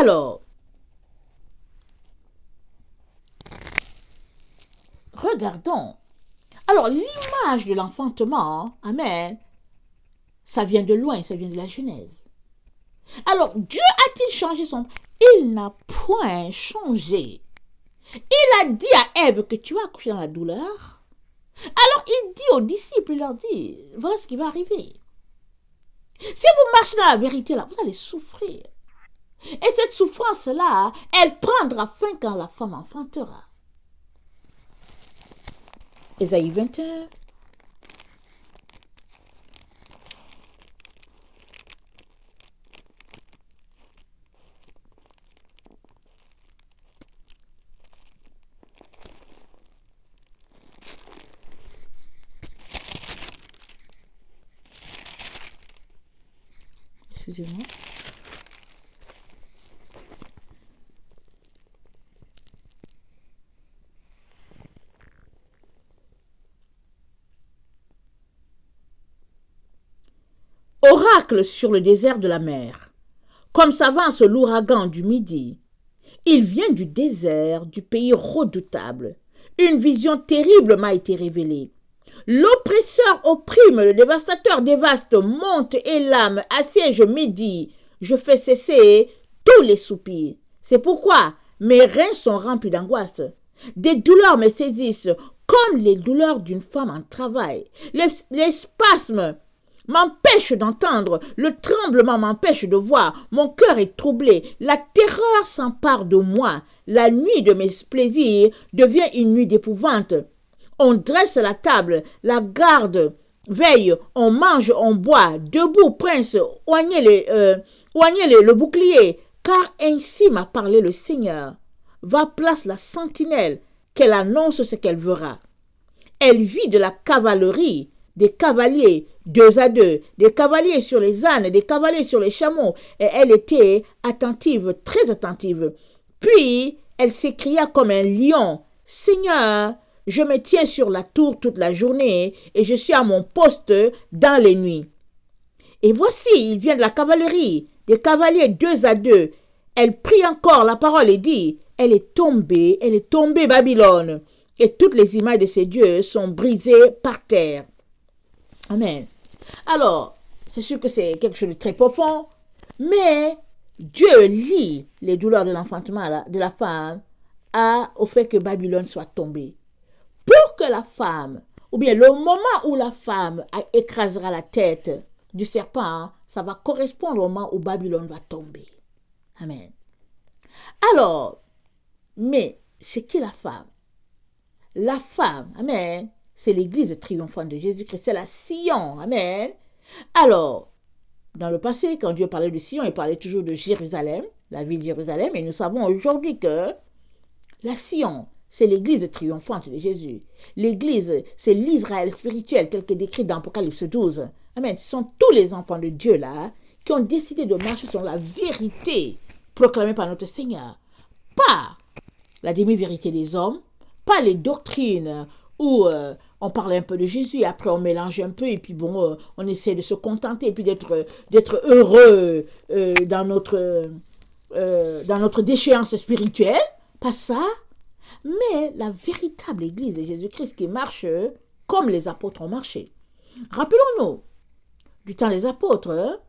Alors, regardons. Alors, l'image de l'enfantement, amen, ça vient de loin, ça vient de la Genèse. Alors, Dieu a-t-il changé son... Il n'a point changé. Il a dit à Ève que tu vas accoucher dans la douleur. Alors, il dit aux disciples, il leur dit, voilà ce qui va arriver. Si vous marchez dans la vérité, là, vous allez souffrir. Et cette souffrance-là, elle prendra fin quand la femme enfantera. Ésaïe 21. Excusez-moi. Oracle sur le désert de la mer. Comme s'avance l'ouragan du midi. Il vient du désert, du pays redoutable. Une vision terrible m'a été révélée. L'oppresseur opprime, le dévastateur dévaste, monte et lame, assiège midi. Je fais cesser tous les soupirs. C'est pourquoi mes reins sont remplis d'angoisse. Des douleurs me saisissent comme les douleurs d'une femme en travail. Les spasmes m'empêchent d'entendre, le tremblement m'empêche de voir, mon cœur est troublé, la terreur s'empare de moi, la nuit de mes plaisirs devient une nuit d'épouvante. On dresse la table, la garde veille, on mange, on boit, debout, prince, oignez le bouclier, car ainsi m'a parlé le Seigneur. Va place la sentinelle, qu'elle annonce ce qu'elle verra. Elle vit de la cavalerie, des cavaliers, 2 à 2, des cavaliers sur les ânes, des cavaliers sur les chameaux, et elle était attentive, très attentive. Puis, elle s'écria comme un lion, « Seigneur, je me tiens sur la tour toute la journée, et je suis à mon poste dans les nuits. » Et voici, il vient de la cavalerie, des cavaliers 2 à 2. Elle prit encore la parole et dit, « Elle est tombée, Babylone, et toutes les images de ses dieux sont brisées par terre. » Amen. Alors, c'est sûr que c'est quelque chose de très profond, mais Dieu lie les douleurs de l'enfantement de la femme au fait que Babylone soit tombée. Pour que la femme, ou bien le moment où la femme écrasera la tête du serpent, ça va correspondre au moment où Babylone va tomber. Amen. Alors, mais c'est qui la femme? La femme, amen, c'est l'église triomphante de Jésus-Christ, c'est la Sion, amen. Alors, dans le passé, quand Dieu parlait de Sion, il parlait toujours de Jérusalem, la ville de Jérusalem, et nous savons aujourd'hui que la Sion, c'est l'église triomphante de Jésus. L'église, c'est l'Israël spirituel, tel que décrit dans Apocalypse 12. Amen. Ce sont tous les enfants de Dieu là qui ont décidé de marcher sur la vérité proclamée par notre Seigneur. Pas la demi-vérité des hommes, pas les doctrines où on parlait un peu de Jésus, et après on mélange un peu, et puis bon, on essaie de se contenter, et puis d'être heureux dans notre déchéance spirituelle. Pas ça, mais la véritable église de Jésus-Christ qui marche comme les apôtres ont marché. Rappelons-nous, du temps des apôtres,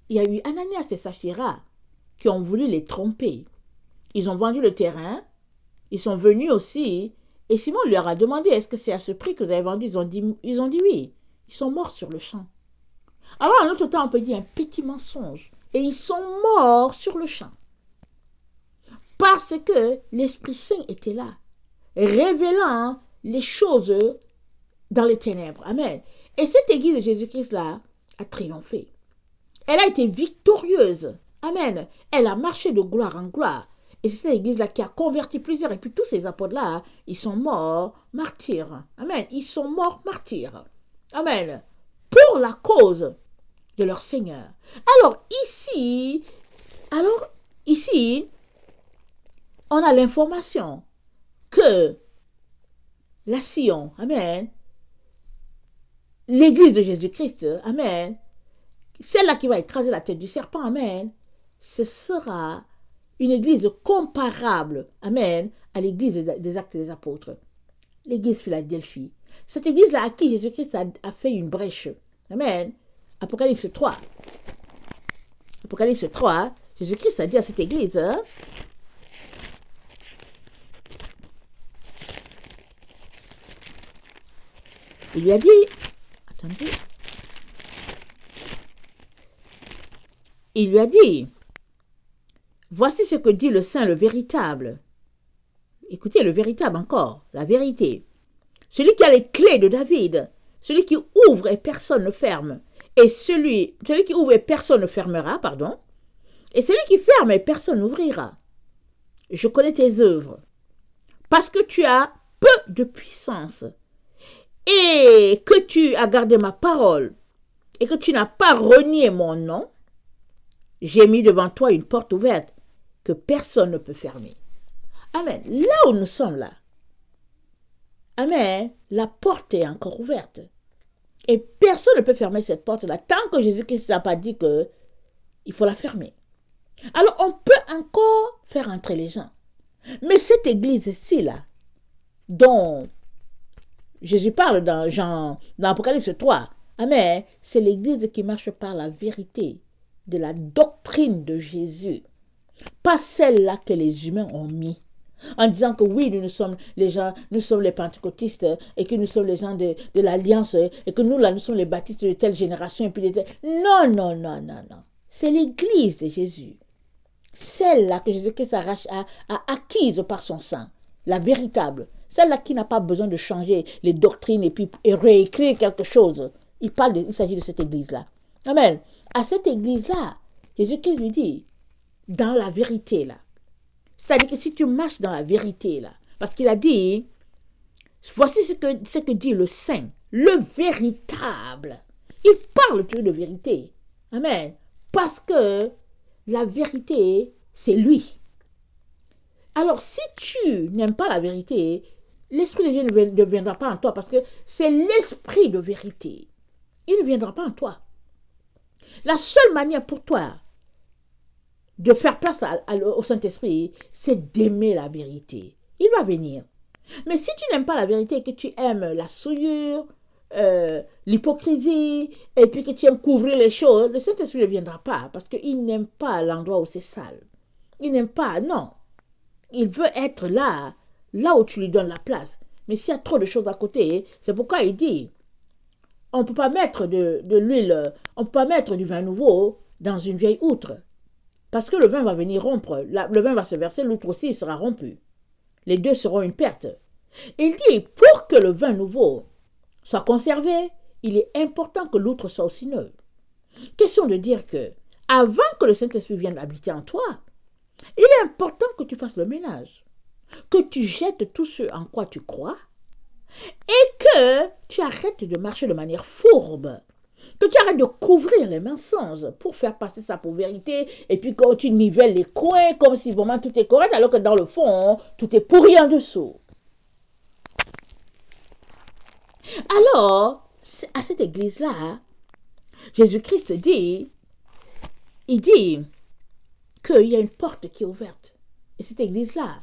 il y a eu Ananias et Saphira qui ont voulu les tromper. Ils ont vendu le terrain, ils sont venus aussi, et Simon leur a demandé, est-ce que c'est à ce prix que vous avez vendu? Ils ont dit oui. Ils sont morts sur le champ. Alors, en notre temps, on peut dire un petit mensonge. Et ils sont morts sur le champ. Parce que l'Esprit Saint était là, révélant les choses dans les ténèbres. Amen. Et cette église de Jésus-Christ-là a triomphé. Elle a été victorieuse. Amen. Elle a marché de gloire en gloire. Et c'est cette église-là qui a converti plusieurs. Et puis tous ces apôtres-là, ils sont morts martyrs. Amen. Ils sont morts martyrs. Amen. Pour la cause de leur Seigneur. Alors ici, on a l'information que la Sion, amen, l'église de Jésus-Christ, amen, celle-là qui va écraser la tête du serpent, amen, ce sera une église comparable, amen, à l'église des Actes des Apôtres, l'église Philadelphie. Cette église-là à qui Jésus-Christ a fait une brèche, amen, Apocalypse 3. Apocalypse 3, Jésus-Christ a dit à cette église, il lui a dit, attendez, il lui a dit, voici ce que dit le Saint, le véritable. Écoutez, le véritable encore, la vérité. Celui qui a les clés de David, celui qui ouvre et personne ne ferme, et celui qui ouvre et personne ne fermera, pardon, et celui qui ferme et personne n'ouvrira. Je connais tes œuvres, parce que tu as peu de puissance, et que tu as gardé ma parole, et que tu n'as pas renié mon nom, j'ai mis devant toi une porte ouverte que personne ne peut fermer. Amen. Là où nous sommes là, amen, la porte est encore ouverte. Et personne ne peut fermer cette porte-là tant que Jésus-Christ n'a pas dit qu'il faut la fermer. Alors on peut encore faire entrer les gens. Mais cette église-ci, là, dont Jésus parle dans Apocalypse 3. Amen. C'est l'Église qui marche par la vérité de la doctrine de Jésus. Pas celle-là que les humains ont mis. En disant que oui, nous sommes les gens, nous sommes les pentecôtistes et que nous sommes les gens de l'Alliance et que nous, là, nous sommes les baptistes de telle génération et puis de telle... Non, non, non, non, non. C'est l'Église de Jésus. Celle-là que Jésus-Christ a acquise par son sang. La véritable. Celle-là qui n'a pas besoin de changer les doctrines et puis réécrire quelque chose. Il s'agit de cette Église-là. Amen. À cette Église-là, Jésus-Christ lui dit, dans la vérité, là. C'est-à-dire que si tu marches dans la vérité, là, parce qu'il a dit, voici ce que dit le Saint, le véritable. Il parle toujours de vérité. Amen. Parce que la vérité, c'est lui. Alors, si tu n'aimes pas la vérité, l'Esprit de Dieu ne viendra pas en toi parce que c'est l'Esprit de vérité. Il ne viendra pas en toi. La seule manière pour toi de faire place au Saint-Esprit, c'est d'aimer la vérité. Il va venir. Mais si tu n'aimes pas la vérité et que tu aimes la souillure, l'hypocrisie, et puis que tu aimes couvrir les choses, le Saint-Esprit ne viendra pas parce qu'il n'aime pas l'endroit où c'est sale. Il n'aime pas, non. Il veut être là où tu lui donnes la place. Mais s'il y a trop de choses à côté, c'est pourquoi il dit, on ne peut pas mettre de l'huile, on ne peut pas mettre du vin nouveau dans une vieille outre. Parce que le vin va venir rompre, le vin va se verser, l'outre aussi sera rompu. Les deux seront une perte. Il dit, pour que le vin nouveau soit conservé, il est important que l'outre soit aussi neuve. Question de dire que, avant que le Saint-Esprit vienne habiter en toi, il est important que tu fasses le ménage, que tu jettes tout ce en quoi tu crois et que tu arrêtes de marcher de manière fourbe. Que tu arrêtes de couvrir les mensonges pour faire passer ça pour vérité et puis quand tu nivelles les coins comme si vraiment tout est correct alors que dans le fond, tout est pourri en dessous. Alors, à cette église-là, Jésus-Christ dit, il dit qu'il y a une porte qui est ouverte. Et cette église-là,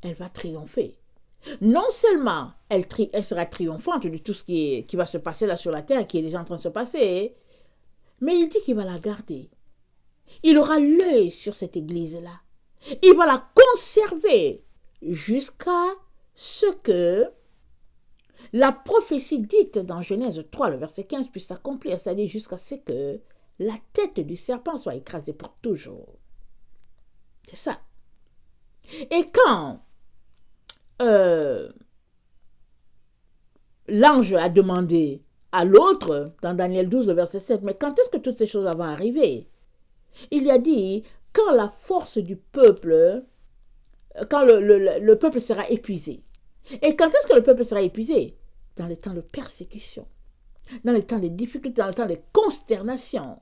elle va triompher. Non seulement elle sera triomphante de tout ce qui va se passer là sur la terre, qui est déjà en train de se passer, mais il dit qu'il va la garder. Il aura l'œil sur cette église-là. Il va la conserver jusqu'à ce que la prophétie dite dans Genèse 3, le verset 15, puisse s'accomplir, c'est-à-dire jusqu'à ce que la tête du serpent soit écrasée pour toujours. C'est ça. Et quand l'ange a demandé à l'autre, dans Daniel 12, le verset 7, mais quand est-ce que toutes ces choses vont arriver? Il lui a dit, quand la force du peuple, quand le peuple sera épuisé. Et quand est-ce que le peuple sera épuisé? Dans les temps de persécution, dans les temps de difficultés, dans les temps de consternation,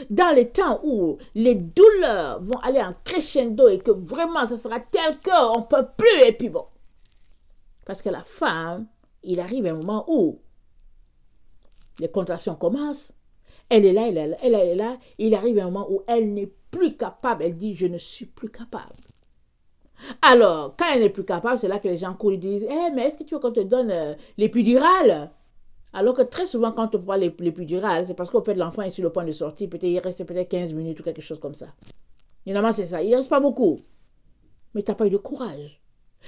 dans les temps où les douleurs vont aller en crescendo et que vraiment ça sera tel qu'on ne peut plus et puis bon. Parce que la femme, il arrive un moment où les contractions commencent, elle est là, elle est là, il arrive un moment où elle n'est plus capable, elle dit je ne suis plus capable. Alors, quand elle n'est plus capable, c'est là que les gens courent et disent mais est-ce que tu veux qu'on te donne l'épidural? Alors que très souvent, quand on parle l'épidural, c'est parce qu'au fait, l'enfant est sur le point de sortir, peut-être il reste peut-être 15 minutes ou quelque chose comme ça. Évidemment, c'est ça. Il ne reste pas beaucoup. Mais tu n'as pas eu de courage.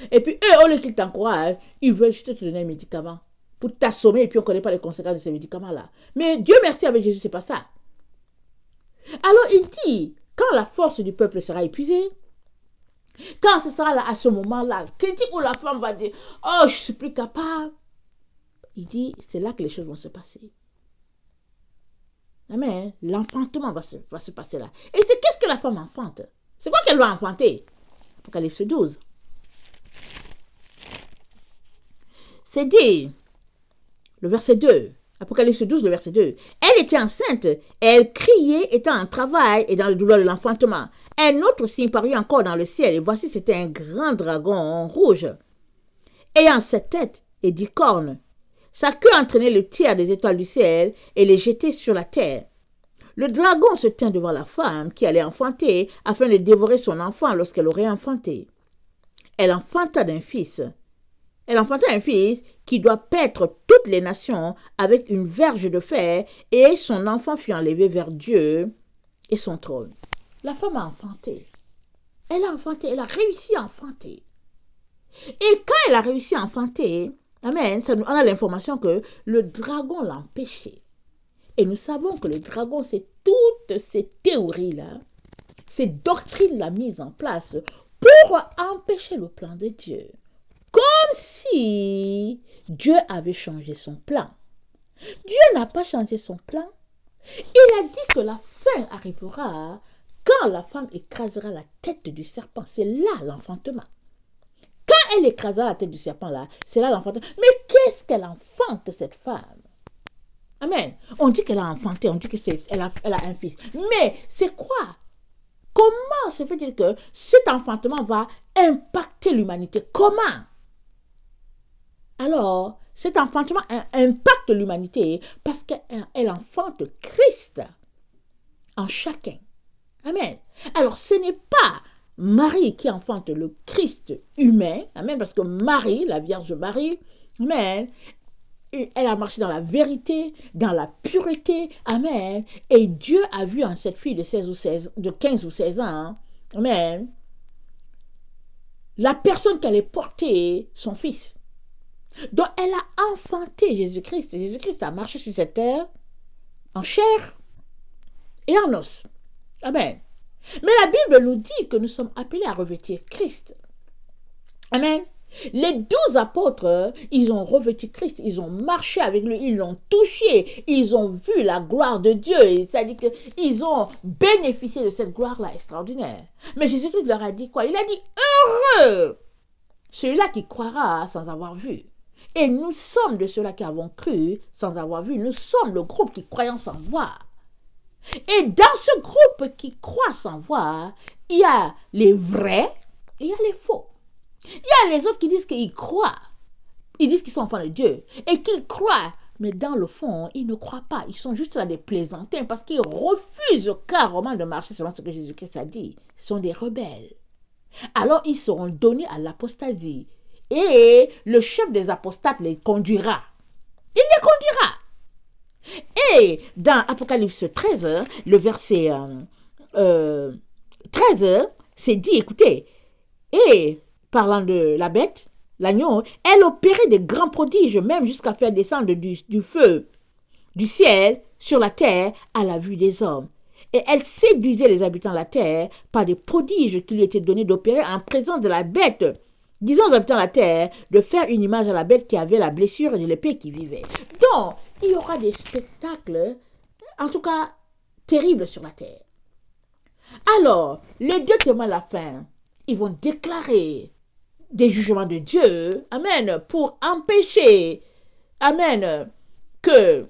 Et puis, eux, au lieu qu'ils t'encouragent, ils veulent juste te donner un médicament pour t'assommer et puis on ne connaît pas les conséquences de ces médicaments-là. Mais Dieu merci, avec Jésus, ce n'est pas ça. Alors, il dit, quand la force du peuple sera épuisée, quand ce sera là, à ce moment-là, où la femme va dire, oh, je ne suis plus capable. Il dit, c'est là que les choses vont se passer. Amen. L'enfantement va se passer là. Et c'est qu'est-ce que la femme enfante? C'est quoi qu'elle va enfanter? Apocalypse 12. C'est dit, le verset 2, Apocalypse 12, le verset 2. Elle était enceinte et elle criait étant en travail et dans le douleur de l'enfantement. Un autre signe parut encore dans le ciel et voici c'était un grand dragon rouge ayant 7 têtes et 10 cornes. Sa queue entraînait le tiers des étoiles du ciel et les jetait sur la terre. Le dragon se tint devant la femme qui allait enfanter afin de dévorer son enfant lorsqu'elle aurait enfanté. Elle enfanta d'un fils Elle enfanta un fils qui doit paître toutes les nations avec une verge de fer, et son enfant fut enlevé vers Dieu et son trône. La femme a enfanté. Elle a enfanté, elle a réussi à enfanter. Et quand elle a réussi à enfanter, amen, on a l'information que le dragon l'a empêché. Et nous savons que le dragon, c'est toutes ces théories-là, ces doctrines-là mises en place pour empêcher le plan de Dieu. Comme si Dieu avait changé son plan. Dieu n'a pas changé son plan. Il a dit que la fin arrivera quand la femme écrasera la tête du serpent. C'est là l'enfantement. Quand elle écrasera la tête du serpent, là, c'est là l'enfantement. Mais qu'est-ce qu'elle enfante, cette femme? Amen. On dit qu'elle a enfanté, on dit qu'elle a un fils. Mais c'est quoi? Comment se fait-il que cet enfantement va impacter l'humanité? Comment? Alors, cet enfantement impacte l'humanité parce qu'elle enfante Christ en chacun. Amen. Alors, ce n'est pas Marie qui enfante le Christ humain. Amen. Parce que Marie, la Vierge Marie, amen, elle a marché dans la vérité, dans la pureté. Amen. Et Dieu a vu en cette fille de 15 ou 16 ans, amen, la personne qu'elle est portée, son fils. Donc, elle a enfanté Jésus-Christ. Jésus-Christ a marché sur cette terre en chair et en os. Amen. Mais la Bible nous dit que nous sommes appelés à revêtir Christ. Amen. Les 12 apôtres, ils ont revêtu Christ, ils ont marché avec lui, ils l'ont touché, ils ont vu la gloire de Dieu. C'est-à-dire qu'ils ont bénéficié de cette gloire-là extraordinaire. Mais Jésus-Christ leur a dit quoi? Il a dit « Heureux celui-là qui croira sans avoir vu ». Et nous sommes de ceux-là qui avons cru sans avoir vu. Nous sommes le groupe qui croyons sans voir. Et dans ce groupe qui croit sans voir, il y a les vrais et il y a les faux. Il y a les autres qui disent qu'ils croient. Ils disent qu'ils sont enfants de Dieu et qu'ils croient. Mais dans le fond, ils ne croient pas. Ils sont juste là des plaisantins parce qu'ils refusent carrément de marcher selon ce que Jésus-Christ a dit. Ils sont des rebelles. Alors ils seront donnés à l'apostasie. Et le chef des apostates les conduira. Il les conduira. Et dans Apocalypse 13, le verset 13, c'est dit, écoutez, et parlant de la bête, l'agneau, elle opérait des grands prodiges, même jusqu'à faire descendre du feu du ciel sur la terre à la vue des hommes. Et elle séduisait les habitants de la terre par des prodiges qui lui étaient donnés d'opérer en présence de la bête, disant aux habitants de la terre de faire une image à la bête qui avait la blessure et de l'épée qui vivait. Donc, il y aura des spectacles, en tout cas, terribles sur la terre. Alors, les deux témoins de la fin, ils vont déclarer des jugements de Dieu, amen, pour empêcher, amen, que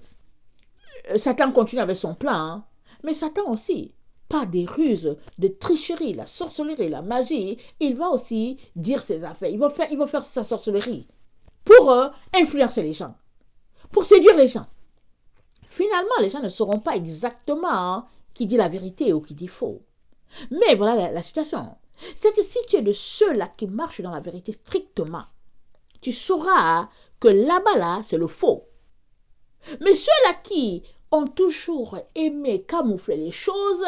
Satan continue avec son plan. Mais Satan aussi, par des ruses de tricherie, la sorcellerie, la magie, il va aussi dire ses affaires. Il va faire sa sorcellerie pour influencer les gens, pour séduire les gens. Finalement, les gens ne sauront pas exactement qui dit la vérité ou qui dit faux. Mais voilà la situation. C'est que si tu es de ceux-là qui marchent dans la vérité strictement, tu sauras que là-bas, c'est le faux. Mais ceux-là qui ont toujours aimé camoufler les choses,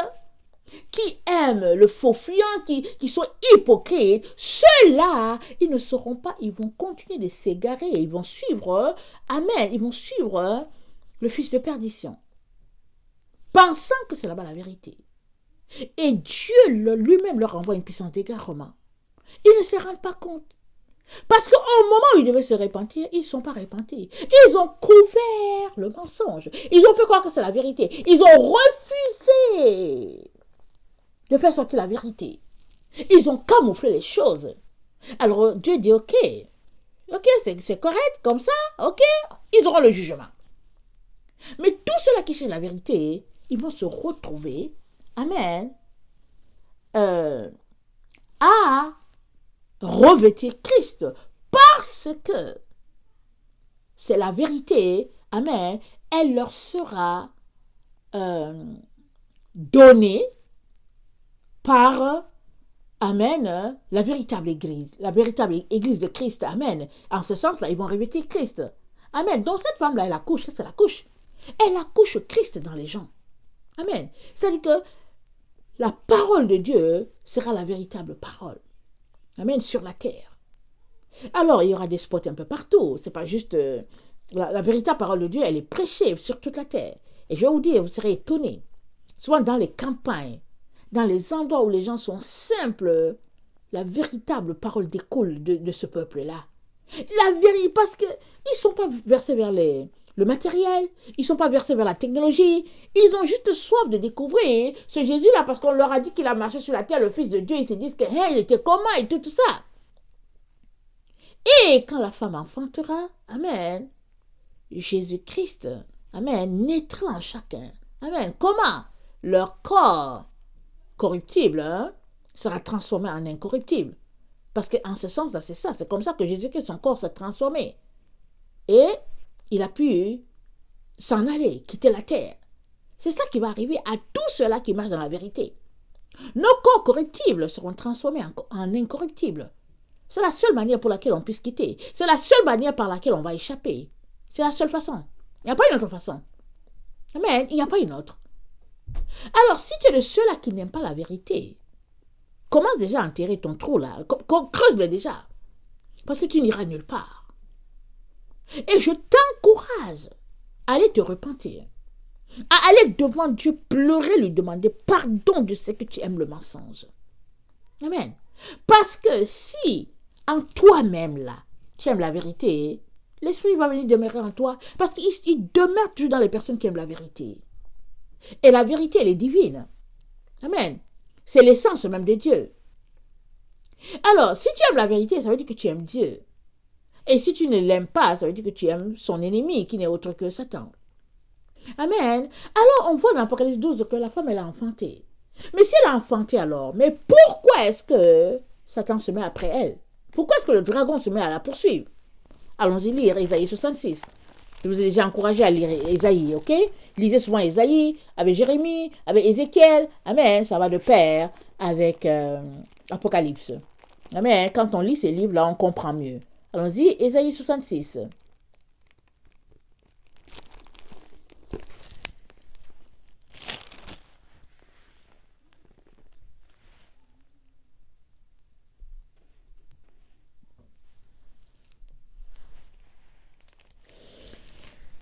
qui aiment le faux fuyant, qui sont hypocrites, ceux-là, ils ne sauront pas, ils vont continuer de s'égarer, ils vont suivre, amen, ils vont suivre le fils de perdition, pensant que c'est là-bas la vérité. Et Dieu lui-même leur envoie une puissance d'égarement. Ils ne se rendent pas compte. Parce qu'au moment où ils devaient se repentir, ils ne sont pas repentis. Ils ont couvert le mensonge. Ils ont fait croire que c'est la vérité. Ils ont refusé de faire sortir la vérité. Ils ont camouflé les choses. Alors Dieu dit, ok, c'est correct, comme ça, ok, ils auront le jugement. Mais tous ceux-là qui cherchent la vérité, ils vont se retrouver, amen, à revêtir Christ, parce que c'est la vérité, amen, elle leur sera donnée par Amen, la véritable église de Christ. Amen. En ce sens-là, ils vont revêtir Christ. Amen. Donc cette femme-là, elle accouche. Qu'est-ce qu'elle accouche? Elle accouche Christ dans les gens. Amen. C'est-à-dire que la parole de Dieu sera la véritable parole. Amen. Sur la terre. Alors, il y aura des spots un peu partout. C'est pas juste... la véritable parole de Dieu, elle est prêchée sur toute la terre. Et je vais vous dire, vous serez étonnés. Souvent dans les campagnes, dans les endroits où les gens sont simples, la véritable parole découle de ce peuple-là. La vérité, parce qu'ils ne sont pas versés vers le matériel, ils ne sont pas versés vers la technologie, ils ont juste soif de découvrir ce Jésus-là, parce qu'on leur a dit qu'il a marché sur la terre, le Fils de Dieu, ils se disent qu'il était comment et tout ça. Et quand la femme enfantera, amen, Jésus-Christ, amen, naîtra en chacun. Amen. Comment? Leur corps corruptible sera transformé en incorruptible. Parce qu'en ce sens-là, c'est ça. C'est comme ça que Jésus-Christ, son corps s'est transformé. Et il a pu s'en aller, quitter la terre. C'est ça qui va arriver à tous ceux-là qui marchent dans la vérité. Nos corps corruptibles seront transformés en incorruptibles. C'est la seule manière pour laquelle on puisse quitter. C'est la seule manière par laquelle on va échapper. C'est la seule façon. Il n'y a pas une autre façon. Amen. Il n'y a pas une autre. Alors, si tu es de ceux-là qui n'aiment pas la vérité, commence déjà à enterrer ton trou là. Creuse-le déjà. Parce que tu n'iras nulle part. Et je t'encourage à aller te repentir. À aller devant Dieu pleurer, lui demander pardon de ce que tu aimes le mensonge. Amen. Parce que si en toi-même là, tu aimes la vérité, l'Esprit va venir demeurer en toi. Parce qu'il demeure toujours dans les personnes qui aiment la vérité. Et la vérité, elle est divine. Amen. C'est l'essence même de Dieu. Alors, si tu aimes la vérité, ça veut dire que tu aimes Dieu. Et si tu ne l'aimes pas, ça veut dire que tu aimes son ennemi, qui n'est autre que Satan. Amen. Alors, on voit dans l'Apocalypse 12 que la femme, elle a enfanté. Mais si elle a enfanté alors, mais pourquoi est-ce que Satan se met après elle? Pourquoi est-ce que le dragon se met à la poursuivre? Allons-y lire Ésaïe 66. Je vous ai déjà encouragé à lire Ésaïe, ok? Lisez souvent Ésaïe, avec Jérémie, avec Ézéchiel. Amen. Ça va de pair avec Apocalypse. Amen. Quand on lit ces livres-là, on comprend mieux. Allons-y, Ésaïe 66.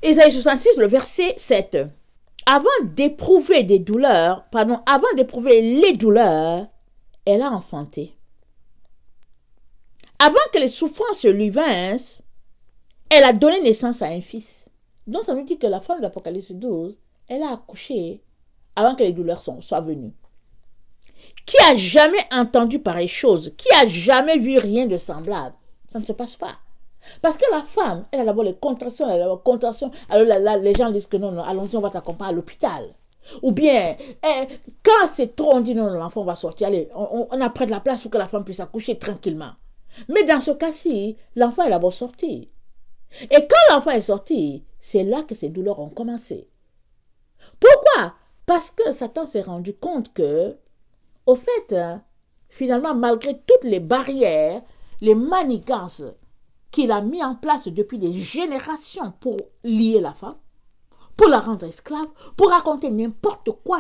Ésaïe 66, le verset 7. Avant d'éprouver les douleurs, elle a enfanté. Avant que les souffrances lui vinssent, elle a donné naissance à un fils. Donc ça nous dit que la femme de l'Apocalypse 12, elle a accouché avant que les douleurs soient venues. Qui a jamais entendu pareille chose? Qui a jamais vu rien de semblable? Ça ne se passe pas. Parce que la femme, elle a d'abord les contractions, Alors là, les gens disent que non, allons-y, on va t'accompagner à l'hôpital. Ou bien, quand c'est trop, on dit non, l'enfant va sortir. Allez, on a près de la place pour que la femme puisse accoucher tranquillement. Mais dans ce cas-ci, l'enfant est d'abord sorti. Et quand l'enfant est sorti, c'est là que ces douleurs ont commencé. Pourquoi? Parce que Satan s'est rendu compte que, au fait, finalement, malgré toutes les barrières, les manigances qu'il a mis en place depuis des générations pour lier la femme, pour la rendre esclave, pour raconter n'importe quoi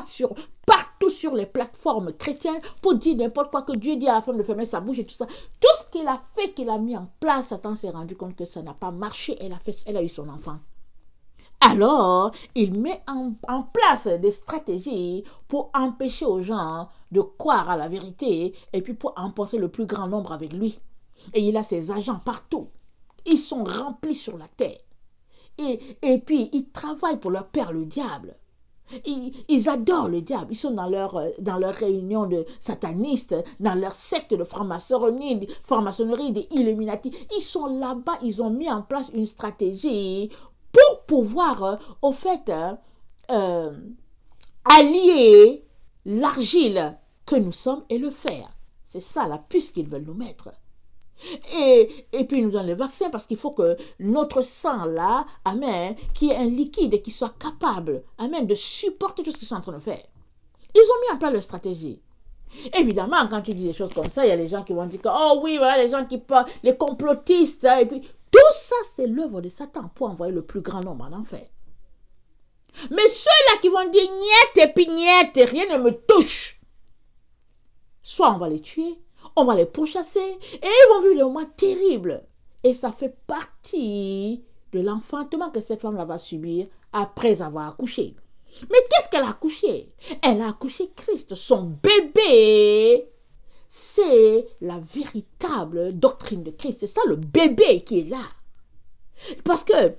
partout sur les plateformes chrétiennes, pour dire n'importe quoi que Dieu dit à la femme de fermer sa bouche et tout ça. Tout ce qu'il a fait, qu'il a mis en place, Satan s'est rendu compte que ça n'a pas marché. Elle a eu son enfant. Alors, il met en place des stratégies pour empêcher aux gens de croire à la vérité et puis pour emporter le plus grand nombre avec lui. Et il a ses agents partout. Ils sont remplis sur la terre. Et puis, ils travaillent pour leur père, le diable. Ils adorent le diable. Ils sont dans leur réunion de satanistes, dans leur secte de franc-maçonnerie, des Illuminati. Ils sont là-bas. Ils ont mis en place une stratégie pour pouvoir, au fait, allier l'argile que nous sommes et le fer. C'est ça la puce qu'ils veulent nous mettre. Et puis ils nous donnent le vaccin parce qu'il faut que notre sang là, amen, qui est un liquide et qui soit capable, amen, de supporter tout ce qu'ils sont en train de faire. Ils ont mis en place leur stratégie. Évidemment, quand tu dis des choses comme ça, il y a des gens qui vont dire que, oh oui, voilà, les gens qui parlent, les complotistes, hein, et puis tout ça, c'est l'œuvre de Satan pour envoyer le plus grand nombre en enfer. Mais ceux-là qui vont dire niet et puis niet, rien ne me touche, soit on va les tuer, on va les pourchasser, et ils vont vivre des moments terribles. Et ça fait partie de l'enfantement que cette femme-là va subir après avoir accouché. Mais qu'est-ce qu'elle a accouché? Elle a accouché Christ, son bébé. C'est la véritable doctrine de Christ. C'est ça le bébé qui est là. Parce que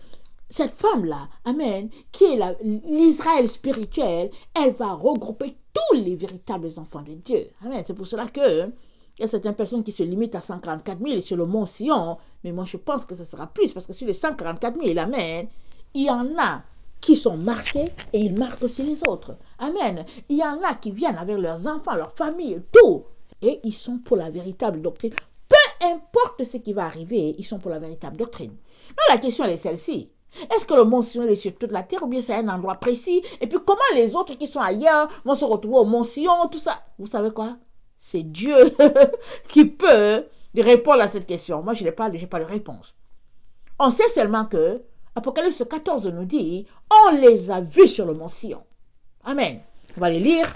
cette femme-là, amen, qui est l'Israël spirituel, elle va regrouper tous les véritables enfants de Dieu. Amen. C'est pour cela que il y a certaines personnes qui se limitent à 144 000 sur le mont Sion, mais moi je pense que ce sera plus, parce que sur les 144 000, amen, il y en a qui sont marqués et ils marquent aussi les autres. Amen. Il y en a qui viennent avec leurs enfants, leurs familles, tout, et ils sont pour la véritable doctrine. Peu importe ce qui va arriver, ils sont pour la véritable doctrine. Donc la question elle est celle-ci. Est-ce que le mont Sion est sur toute la terre ou bien c'est un endroit précis? Et puis comment les autres qui sont ailleurs vont se retrouver au mont Sion, tout ça? Vous savez quoi? C'est Dieu qui peut répondre à cette question. Moi, je n'ai pas de réponse. On sait seulement que Apocalypse 14 nous dit, on les a vus sur le mont Sion. Amen. On va les lire.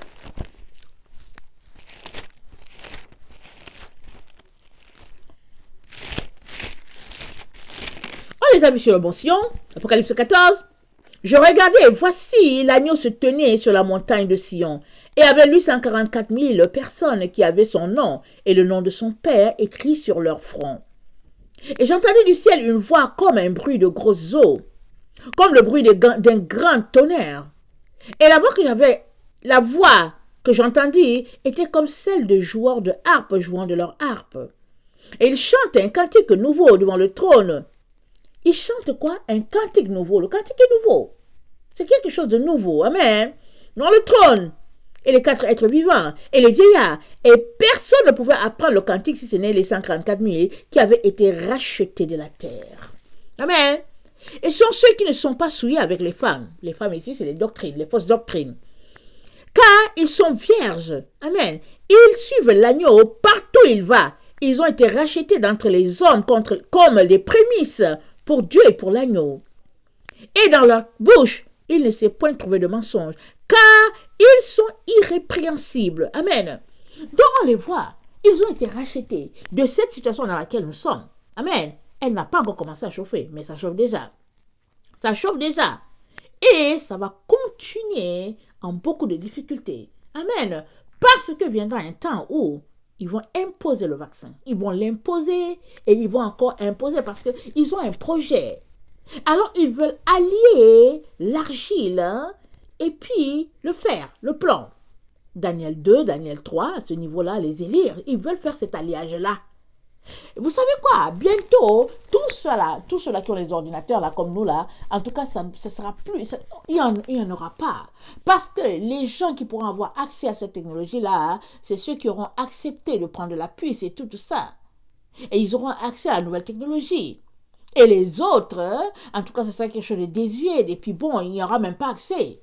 On les a vus sur le mont Sion. Apocalypse 14. Je regardais, voici, l'agneau se tenait sur la montagne de Sion, et avec lui 144 000 personnes qui avaient son nom et le nom de son père écrit sur leur front. Et j'entendis du ciel une voix comme un bruit de grosses eaux, comme le bruit d'un grand tonnerre. Et la voix que j'entendis était comme celle de joueurs de harpe jouant de leur harpe. Et ils chantent un cantique nouveau devant le trône. Ils chantent quoi? Un cantique nouveau. Le cantique est nouveau. C'est quelque chose de nouveau. Amen. Dans le trône. Et les 4 êtres vivants. Et les vieillards. Et personne ne pouvait apprendre le cantique si ce n'est les 144 000 qui avaient été rachetés de la terre. Amen. Et ce sont ceux qui ne sont pas souillés avec les femmes. Les femmes ici, c'est les doctrines, les fausses doctrines. Car ils sont vierges. Amen. Ils suivent l'agneau partout où il va. Ils ont été rachetés d'entre les hommes comme les prémices pour Dieu et pour l'agneau. Et dans leur bouche, il ne s'est point trouvé de mensonge, car ils sont irrépréhensibles. Amen. Donc on les voit, ils ont été rachetés de cette situation dans laquelle nous sommes. Amen. Elle n'a pas encore commencé à chauffer, mais ça chauffe déjà. Ça chauffe déjà. Et ça va continuer en beaucoup de difficultés. Amen. Parce que viendra un temps où ils vont imposer le vaccin. Ils vont l'imposer et ils vont encore imposer parce qu'ils ont un projet. Alors, ils veulent allier l'argile et puis le fer, le plomb. Daniel 2, Daniel 3, à ce niveau-là, les élire, ils veulent faire cet alliage-là. Vous savez quoi? Bientôt, tous ceux-là qui ont les ordinateurs, là, comme nous, là, en tout cas, ça sera plus... Il n'y en aura pas. Parce que les gens qui pourront avoir accès à cette technologie-là, c'est ceux qui auront accepté de prendre la puce et tout ça. Et ils auront accès à la nouvelle technologie. Et les autres, en tout cas, ce sera quelque chose de désuet. Et puis bon, il n'y aura même pas accès.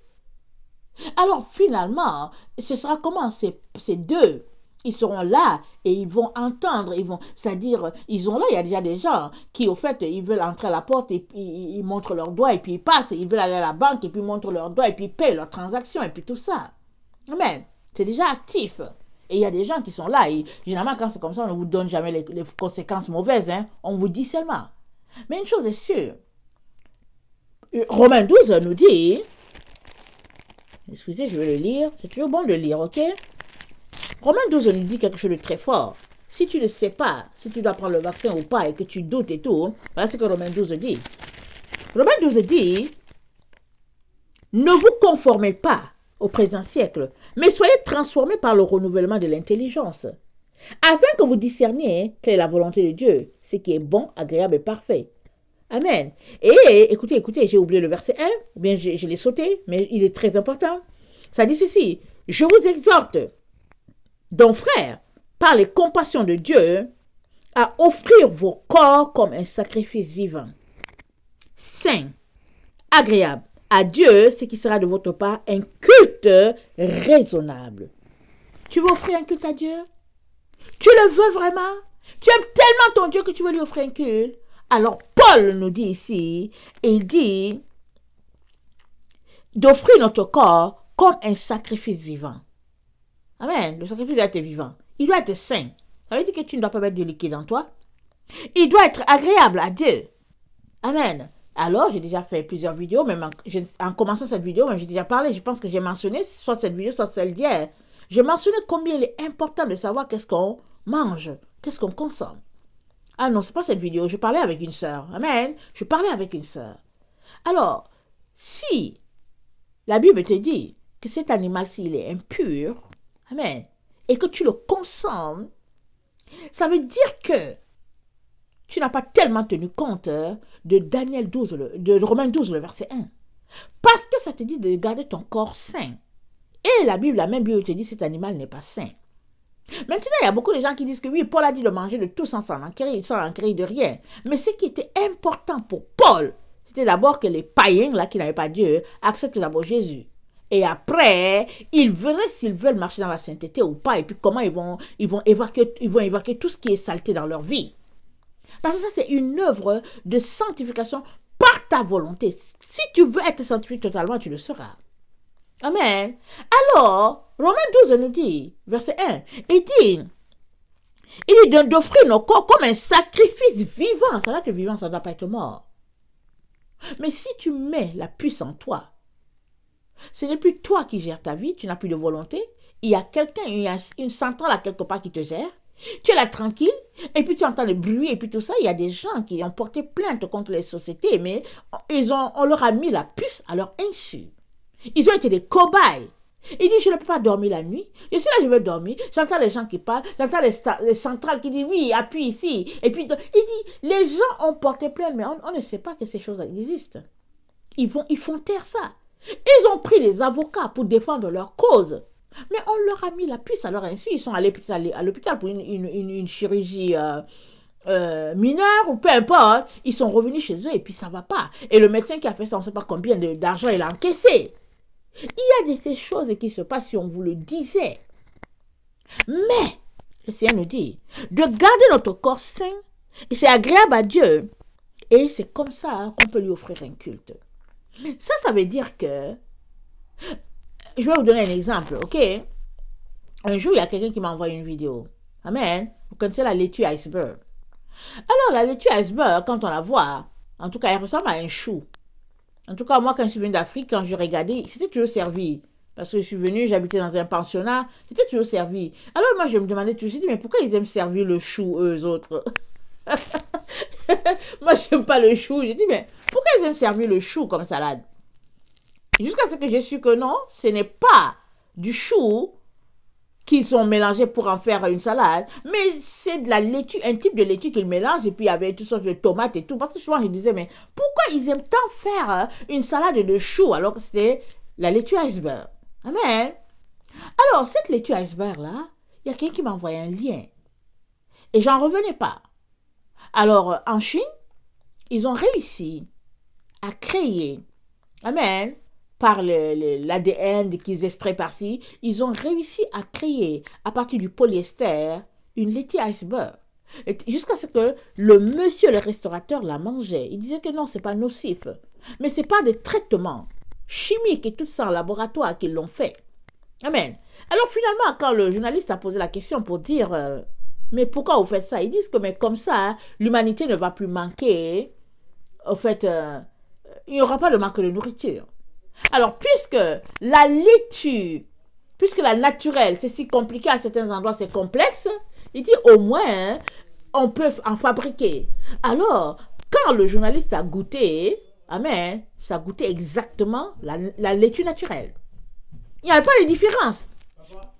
Alors finalement, ce sera comment ces deux? Ils seront là et ils vont entendre, c'est-à-dire, ils ont là, il y a déjà des gens qui, au fait, ils veulent entrer à la porte et puis ils montrent leurs doigts et puis ils passent, et ils veulent aller à la banque et puis ils montrent leurs doigts et puis ils payent leurs transactions et puis tout ça. Amen. C'est déjà actif. Et il y a des gens qui sont là et généralement, quand c'est comme ça, on ne vous donne jamais les conséquences mauvaises, hein. On vous dit seulement. Mais une chose est sûre, Romains 12 nous dit, excusez, je vais le lire, c'est toujours bon de le lire, ok? Romains 12 nous dit quelque chose de très fort. Si tu ne sais pas si tu dois prendre le vaccin ou pas et que tu doutes et tout, voilà ce que Romains 12 dit. Romains 12 dit, ne vous conformez pas au présent siècle, mais soyez transformés par le renouvellement de l'intelligence, afin que vous discerniez quelle est la volonté de Dieu, ce qui est bon, agréable et parfait. Amen. Et écoutez, j'ai oublié le verset 1, bien je l'ai sauté, mais il est très important. Ça dit ceci, je vous exhorte, donc frères, par les compassions de Dieu, à offrir vos corps comme un sacrifice vivant, saint, agréable à Dieu, ce qui sera de votre part un culte raisonnable. Tu veux offrir un culte à Dieu? Tu le veux vraiment? Tu aimes tellement ton Dieu que tu veux lui offrir un culte? Alors Paul nous dit ici, il dit d'offrir notre corps comme un sacrifice vivant. Amen. Le sacrifice doit être vivant. Il doit être saint. Ça veut dire que tu ne dois pas mettre du liquide en toi. Il doit être agréable à Dieu. Amen. Alors, j'ai déjà fait plusieurs vidéos, même en commençant cette vidéo, j'ai déjà parlé, je pense que j'ai mentionné, soit cette vidéo, soit celle d'hier, j'ai mentionné combien il est important de savoir qu'est-ce qu'on mange, qu'est-ce qu'on consomme. Ah non, c'est pas cette vidéo, je parlais avec une sœur. Amen. Je parlais avec une sœur. Alors, si la Bible te dit que cet animal, s'il est impur, amen, et que tu le consommes, ça veut dire que tu n'as pas tellement tenu compte de Daniel 12, de Romains 12, le verset 1. Parce que ça te dit de garder ton corps sain. Et la Bible, la même Bible te dit que cet animal n'est pas sain. Maintenant, il y a beaucoup de gens qui disent que oui, Paul a dit de manger de tout sans enquérir de rien. Mais ce qui était important pour Paul, c'était d'abord que les païens, là, qui n'avaient pas Dieu, acceptent d'abord Jésus. Et après, ils verraient s'ils veulent marcher dans la sainteté ou pas, et puis comment ils vont évacuer tout ce qui est saleté dans leur vie. Parce que ça, c'est une œuvre de sanctification par ta volonté. Si tu veux être sanctifié totalement, tu le seras. Amen. Alors, Romains 12 nous dit, verset 1, il dit d'offrir nos corps comme un sacrifice vivant. Ça doit être vivant, ça ne doit pas être mort. Mais si tu mets la puce en toi, ce n'est plus toi qui gères ta vie, tu n'as plus de volonté. Il y a quelqu'un, il y a une centrale à quelque part qui te gère. Tu es là tranquille, et puis tu entends le bruit, et puis tout ça. Il y a des gens qui ont porté plainte contre les sociétés, mais on leur a mis la puce à leur insu. Ils ont été des cobayes. Il dit, je ne peux pas dormir la nuit. Je suis là, je veux dormir. J'entends les gens qui parlent, j'entends les centrales qui disent, oui, appuie ici. Et puis, il dit, les gens ont porté plainte, mais on ne sait pas que ces choses existent. Ils font taire ça. Ils ont pris les avocats pour défendre leur cause. Mais on leur a mis la puce à leur insu. Ils sont allés à l'hôpital pour une chirurgie mineure ou peu importe. Ils sont revenus chez eux et puis ça ne va pas. Et le médecin qui a fait ça, on ne sait pas combien d'argent il a encaissé. Il y a de ces choses qui se passent si on vous le disait. Mais, le Seigneur nous dit, de garder notre corps sain, et c'est agréable à Dieu. Et c'est comme ça qu'on peut lui offrir un culte. Ça veut dire que, je vais vous donner un exemple, ok? Un jour, il y a quelqu'un qui m'a envoyé une vidéo. Amen. Vous connaissez la laitue iceberg. Alors, la laitue iceberg, quand on la voit, en tout cas, elle ressemble à un chou. En tout cas, moi, quand je suis venue d'Afrique, quand j'ai regardé, c'était toujours servi. Parce que je suis venue, j'habitais dans un pensionnat, c'était toujours servi. Alors, moi, je me demandais toujours, je me dis, mais pourquoi ils aiment servir le chou, eux autres? Moi, je n'aime pas le chou. J'ai dit, mais pourquoi ils aiment servir le chou comme salade? Jusqu'à ce que j'ai su que non, ce n'est pas du chou qu'ils sont mélangés pour en faire une salade, mais c'est de la laitue, un type de laitue qu'ils mélangent, et puis avec toutes sortes de tomates et tout. Parce que souvent, je disais, mais pourquoi ils aiment tant faire une salade de chou alors que c'était la laitue iceberg? Amen. Alors, cette laitue iceberg-là, il y a quelqu'un qui m'a envoyé un lien. Et j'en revenais pas. Alors, en Chine, ils ont réussi à créer, amen, par l'ADN qu'ils extraient par-ci, ils ont réussi à créer, à partir du polyester, une laitue iceberg. Jusqu'à ce que le monsieur, le restaurateur, la mangeait. Il disait que non, c'est pas nocif. Mais c'est pas des traitements chimiques et tout ça en laboratoire qu'ils l'ont fait. Amen. Alors finalement, quand le journaliste a posé la question pour dire mais pourquoi vous faites ça? Ils disent que mais comme ça, l'humanité ne va plus manquer. Au fait, il n'y aura pas de manque de nourriture. Alors, puisque la laitue, puisque la naturelle, c'est si compliqué à certains endroits, c'est complexe, il dit au moins, on peut en fabriquer. Alors, quand le journaliste a goûté, amen, ça a goûté exactement la laitue naturelle. Il n'y avait pas de différence.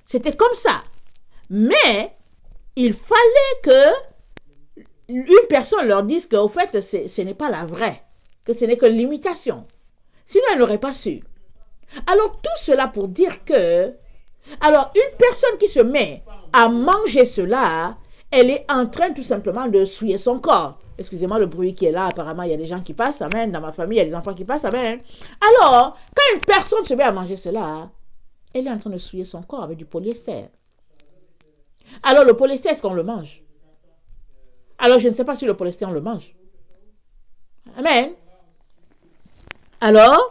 C'était comme ça. Mais, il fallait que une personne leur dise qu'au fait, ce n'est pas la vraie, que ce n'est que l'imitation. Sinon, elle n'aurait pas su. Alors, tout cela pour dire que, alors, une personne qui se met à manger cela, elle est en train tout simplement de souiller son corps. Excusez-moi le bruit qui est là, apparemment, il y a des gens qui passent, amen. Dans ma famille, il y a des enfants qui passent, amen. Alors, quand une personne se met à manger cela, elle est en train de souiller son corps avec du polyester. Alors le polyester, est-ce qu'on le mange? Alors je ne sais pas si le polyester, on le mange. Amen. Alors,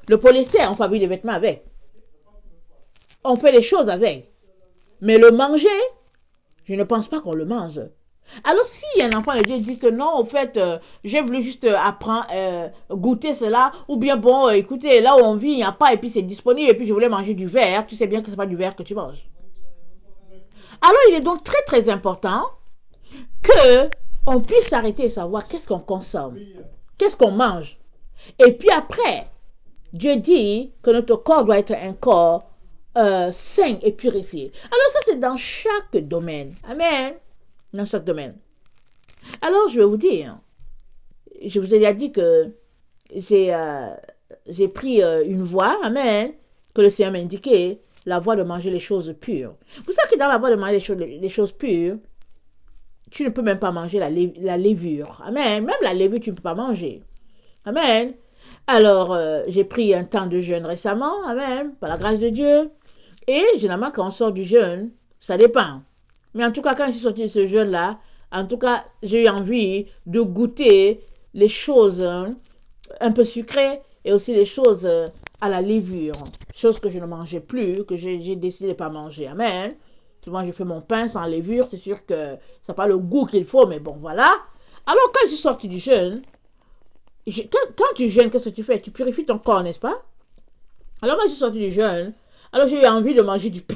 le polyester, on fabrique des vêtements avec. On fait des choses avec. Mais le manger, je ne pense pas qu'on le mange. Alors si un enfant de Dieu dit que non, au fait, j'ai voulu juste apprendre, goûter cela, ou bien bon, écoutez, là où on vit, il n'y a pas, et puis c'est disponible, et puis je voulais manger du verre, tu sais bien que c'est pas du verre que tu manges. Alors il est donc très très important que on puisse s'arrêter et savoir qu'est-ce qu'on consomme, qu'est-ce qu'on mange. Et puis après, Dieu dit que notre corps doit être un corps sain et purifié. Alors ça, c'est dans chaque domaine. Amen. Dans chaque domaine. Alors, je vais vous dire, je vous ai déjà dit que j'ai pris une voie, amen, que le Seigneur m'a indiqué, la voie de manger les choses pures. Vous savez que dans la voie de manger les choses pures, tu ne peux même pas manger la levure. Amen. Même la levure, tu ne peux pas manger. Amen. Alors, j'ai pris un temps de jeûne récemment, amen, par la grâce de Dieu. Et généralement, quand on sort du jeûne, ça dépend. Mais en tout cas, quand je suis sortie de ce jeûne-là, en tout cas, j'ai eu envie de goûter les choses un peu sucrées et aussi les choses à la levure. Choses que je ne mangeais plus, que j'ai décidé de ne pas manger. Amen. Souvent, je fais mon pain sans levure. C'est sûr que ça n'a pas le goût qu'il faut, mais bon, voilà. Alors, quand je suis sortie du jeûne, quand tu jeûnes, qu'est-ce que tu fais? Tu purifies ton corps, n'est-ce pas? Alors, moi, je suis sortie du jeûne. Alors, j'ai eu envie de manger du pain.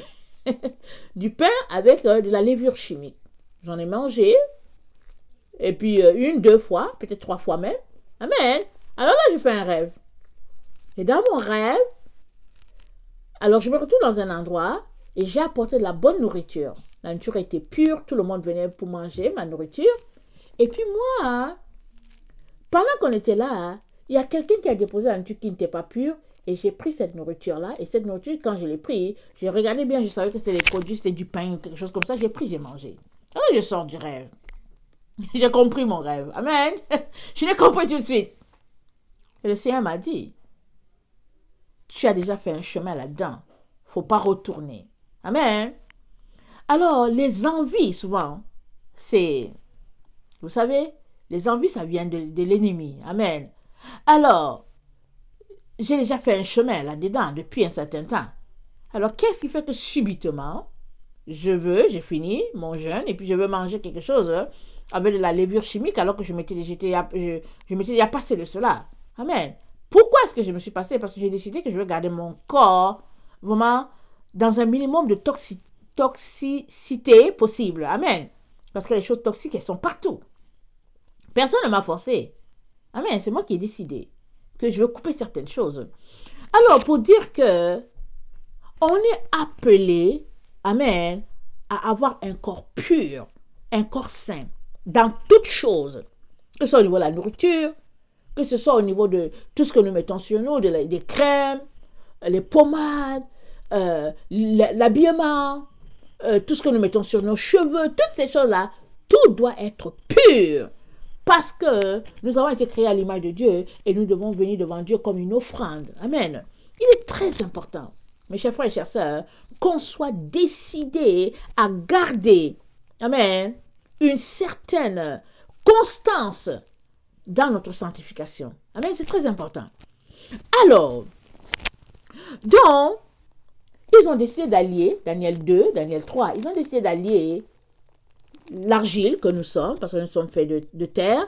Du pain avec de la levure chimique. J'en ai mangé. Et puis, une, deux fois, peut-être trois fois même. Amen. Alors là, je fais un rêve. Et dans mon rêve, alors je me retrouve dans un endroit et j'ai apporté de la bonne nourriture. La nourriture était pure. Tout le monde venait pour manger ma nourriture. Et puis moi, pendant qu'on était là, il y a quelqu'un qui a déposé la nourriture qui n'était pas pure. Et j'ai pris cette nourriture-là. Et cette nourriture, quand je l'ai pris, j'ai regardé bien, je savais que c'était des produits, c'était du pain ou quelque chose comme ça. J'ai pris, j'ai mangé. Alors je sors du rêve. J'ai compris mon rêve. Amen. Je l'ai compris tout de suite. Et le Seigneur m'a dit, tu as déjà fait un chemin là-dedans. Faut pas retourner. Amen. Alors, les envies, souvent, c'est, vous savez, les envies, ça vient de l'ennemi. Amen. Alors, j'ai déjà fait un chemin là-dedans depuis un certain temps. Alors, qu'est-ce qui fait que subitement, j'ai fini mon jeûne et puis je veux manger quelque chose avec de la levure chimique alors que je m'étais déjà passé de cela. Amen. Pourquoi est-ce que je me suis passé? Parce que j'ai décidé que je veux garder mon corps vraiment dans un minimum de toxicité possible. Amen. Parce que les choses toxiques, elles sont partout. Personne ne m'a forcé. Amen. C'est moi qui ai décidé que je veux couper certaines choses. Alors, pour dire que on est appelé, amen, à avoir un corps pur, un corps sain, dans toutes choses, que ce soit au niveau de la nourriture, que ce soit au niveau de tout ce que nous mettons sur nous, des crèmes, les pommades, l'habillement, tout ce que nous mettons sur nos cheveux, toutes ces choses-là, tout doit être pur. Parce que nous avons été créés à l'image de Dieu et nous devons venir devant Dieu comme une offrande. Amen. Il est très important, mes chers frères et chers sœurs, qu'on soit décidé à garder, amen, une certaine constance dans notre sanctification. Amen, c'est très important. Alors, donc, ils ont décidé d'allier, Daniel 2, Daniel 3, ils ont décidé d'allier l'argile que nous sommes, parce que nous sommes faits de terre,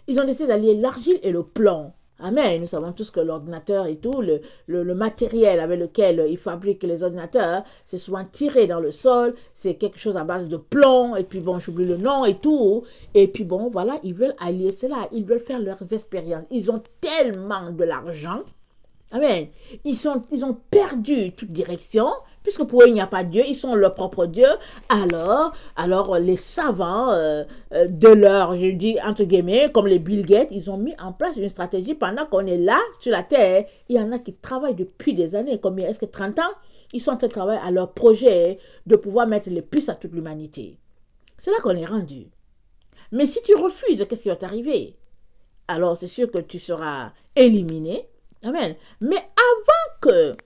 ils ont décidé d'allier l'argile et le plomb. Amen. Nous savons tous que l'ordinateur et tout, le matériel avec lequel ils fabriquent les ordinateurs, c'est souvent tiré dans le sol, c'est quelque chose à base de plomb, et puis bon, j'oublie le nom et tout. Et puis bon, voilà, ils veulent allier cela, ils veulent faire leurs expériences. Ils ont tellement de l'argent. Amen. Ils ont perdu toute direction, puisque pour eux, il n'y a pas de Dieu, ils sont leur propre Dieu. Alors les savants de leur, je dis entre guillemets, comme les Bill Gates, ils ont mis en place une stratégie pendant qu'on est là, sur la Terre. Il y en a qui travaillent depuis des années, combien, est-ce que 30 ans? Ils sont en train de travailler à leur projet de pouvoir mettre les puces à toute l'humanité. C'est là qu'on est rendu. Mais si tu refuses, qu'est-ce qui va t'arriver? Alors c'est sûr que tu seras éliminé. Amen. Mais avant que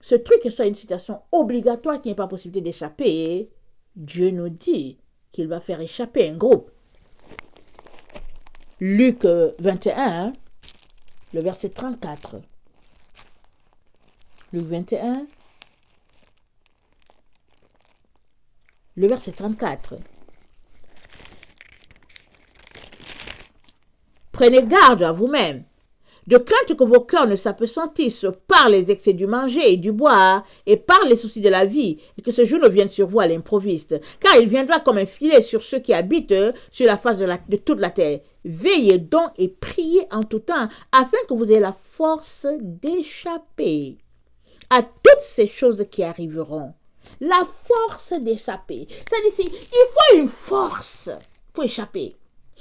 ce truc soit une situation obligatoire, qu'il n'y ait pas possibilité d'échapper, Dieu nous dit qu'il va faire échapper un groupe. Luc 21, le verset 34. Luc 21, le verset 34. Prenez garde à vous-même, de crainte que vos cœurs ne s'appesantissent par les excès du manger et du boire et par les soucis de la vie, et que ce jour ne vienne sur vous à l'improviste, car il viendra comme un filet sur ceux qui habitent sur la face de toute la terre. Veillez donc et priez en tout temps, afin que vous ayez la force d'échapper à toutes ces choses qui arriveront. La force d'échapper. C'est-à-dire, il faut une force pour échapper.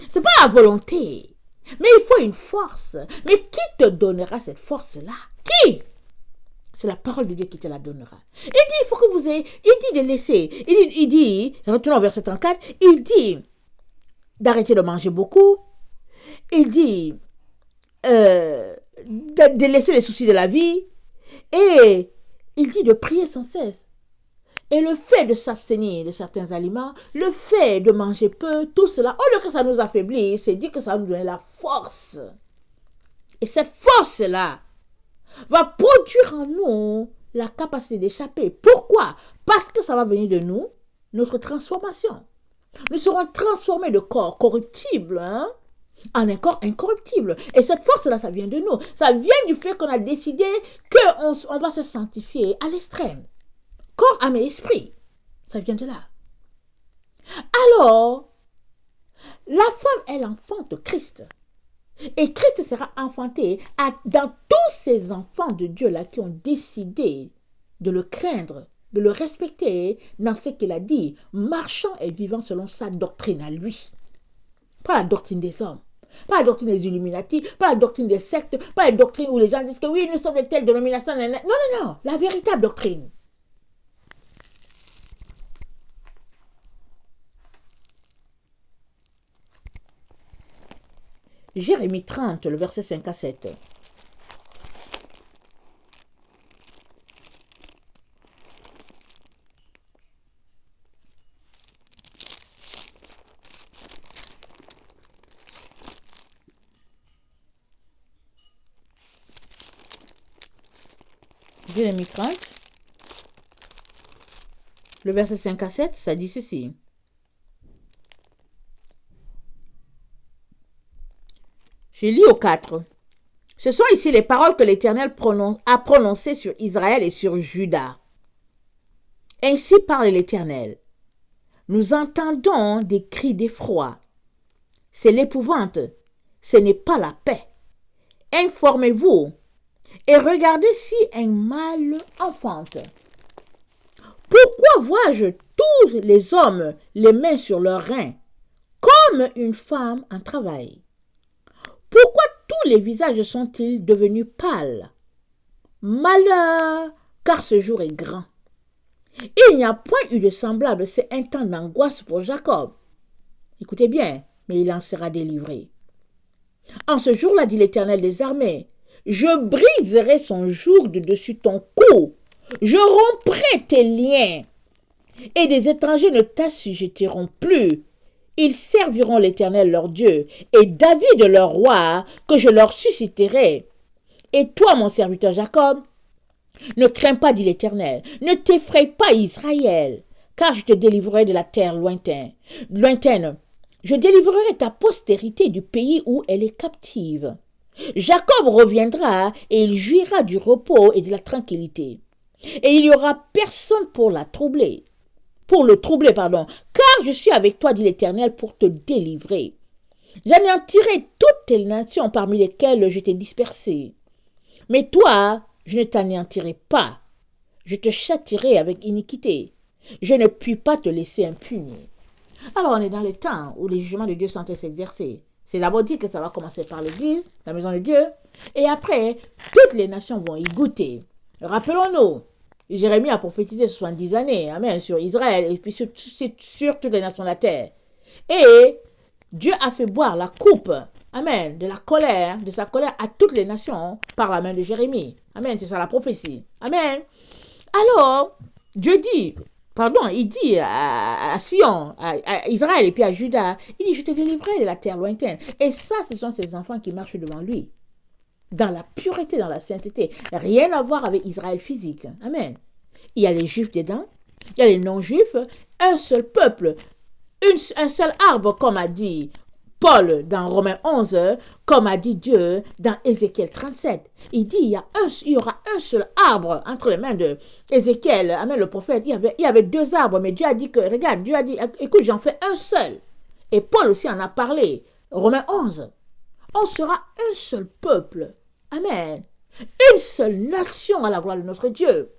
C'est pas la volonté. Mais il faut une force. Mais qui te donnera cette force-là? Qui? C'est la parole de Dieu qui te la donnera. Il dit, il faut que vous ayez... Il dit de laisser. Il dit, retournons au verset 34, il dit d'arrêter de manger beaucoup. Il dit de laisser les soucis de la vie. Et il dit de prier sans cesse. Et le fait de s'abstenir de certains aliments, le fait de manger peu, tout cela, au lieu que ça nous affaiblit, c'est dit que ça va nous donner la force. Et cette force-là va produire en nous la capacité d'échapper. Pourquoi? Parce que ça va venir de nous, notre transformation. Nous serons transformés de corps corruptibles en un corps incorruptible. Et cette force-là, ça vient de nous. Ça vient du fait qu'on a décidé qu'on va se sanctifier à l'extrême. Corps, âme et esprit. Ça vient de là. Alors, la femme, elle enfante Christ. Et Christ sera enfanté dans tous ces enfants de Dieu-là qui ont décidé de le craindre, de le respecter dans ce qu'il a dit, marchant et vivant selon sa doctrine à lui. Pas la doctrine des hommes, pas la doctrine des Illuminati, pas la doctrine des sectes, pas la doctrine où les gens disent que oui, nous sommes de telle dénomination. Non, non, non, la véritable doctrine. Jérémie 30, le verset 5 à 7. Jérémie 30, le verset 5 à 7, ça dit ceci. Je lis au 4. Ce sont ici les paroles que l'Éternel a prononcées sur Israël et sur Juda. Ainsi parle l'Éternel. Nous entendons des cris d'effroi. C'est l'épouvante. Ce n'est pas la paix. Informez-vous et regardez si un mal enfante. Pourquoi vois-je tous les hommes les mains sur leurs reins, comme une femme en travail? Pourquoi tous les visages sont-ils devenus pâles? Malheur, car ce jour est grand. Il n'y a point eu de semblable, c'est un temps d'angoisse pour Jacob. Écoutez bien, mais il en sera délivré. En ce jour-là, dit l'Éternel des armées, je briserai son joug de dessus ton cou, je romprai tes liens, et des étrangers ne t'assujettiront plus. Ils serviront l'Éternel leur Dieu, et David leur roi, que je leur susciterai. Et toi, mon serviteur Jacob, ne crains pas, dit l'Éternel, ne t'effraie pas, Israël, car je te délivrerai de la terre lointaine. Je délivrerai ta postérité du pays où elle est captive. Jacob reviendra et il jouira du repos et de la tranquillité. Et il n'y aura personne pour le troubler, car je suis avec toi, dit l'Éternel, pour te délivrer. J'anéantirai toutes tes nations parmi lesquelles je t'ai dispersé. Mais toi, je ne t'anéantirai pas. Je te châtierai avec iniquité. Je ne puis pas te laisser impuni. Alors on est dans les temps où les jugements de Dieu sont en train de s'exercer. C'est d'abord dit que ça va commencer par l'Église, la maison de Dieu, et après, toutes les nations vont y goûter. Rappelons-nous, Jérémie a prophétisé 70 années, amen, sur Israël et puis sur toutes les nations de la terre. Et Dieu a fait boire la coupe, amen, de sa colère à toutes les nations par la main de Jérémie. Amen, c'est ça la prophétie. Amen. Alors, Dieu dit, Pardon, il dit à Sion, à Israël et puis à Juda, il dit, je te délivrerai de la terre lointaine. Et ça, ce sont ces enfants qui marchent devant lui, dans la pureté, dans la sainteté. Rien à voir avec Israël physique. Amen. Il y a les juifs dedans, il y a les non-juifs, un seul peuple, un seul arbre, comme a dit Paul dans Romains 11, comme a dit Dieu dans Ézéchiel 37. Il dit, il y aura un seul arbre entre les mains de Ézéchiel, amen, le prophète. Il y avait deux arbres, mais Dieu a dit que, regarde, Dieu a dit, écoute, j'en fais un seul. Et Paul aussi en a parlé, Romains 11. On sera un seul peuple. Amen. Une seule nation à la gloire de notre Dieu.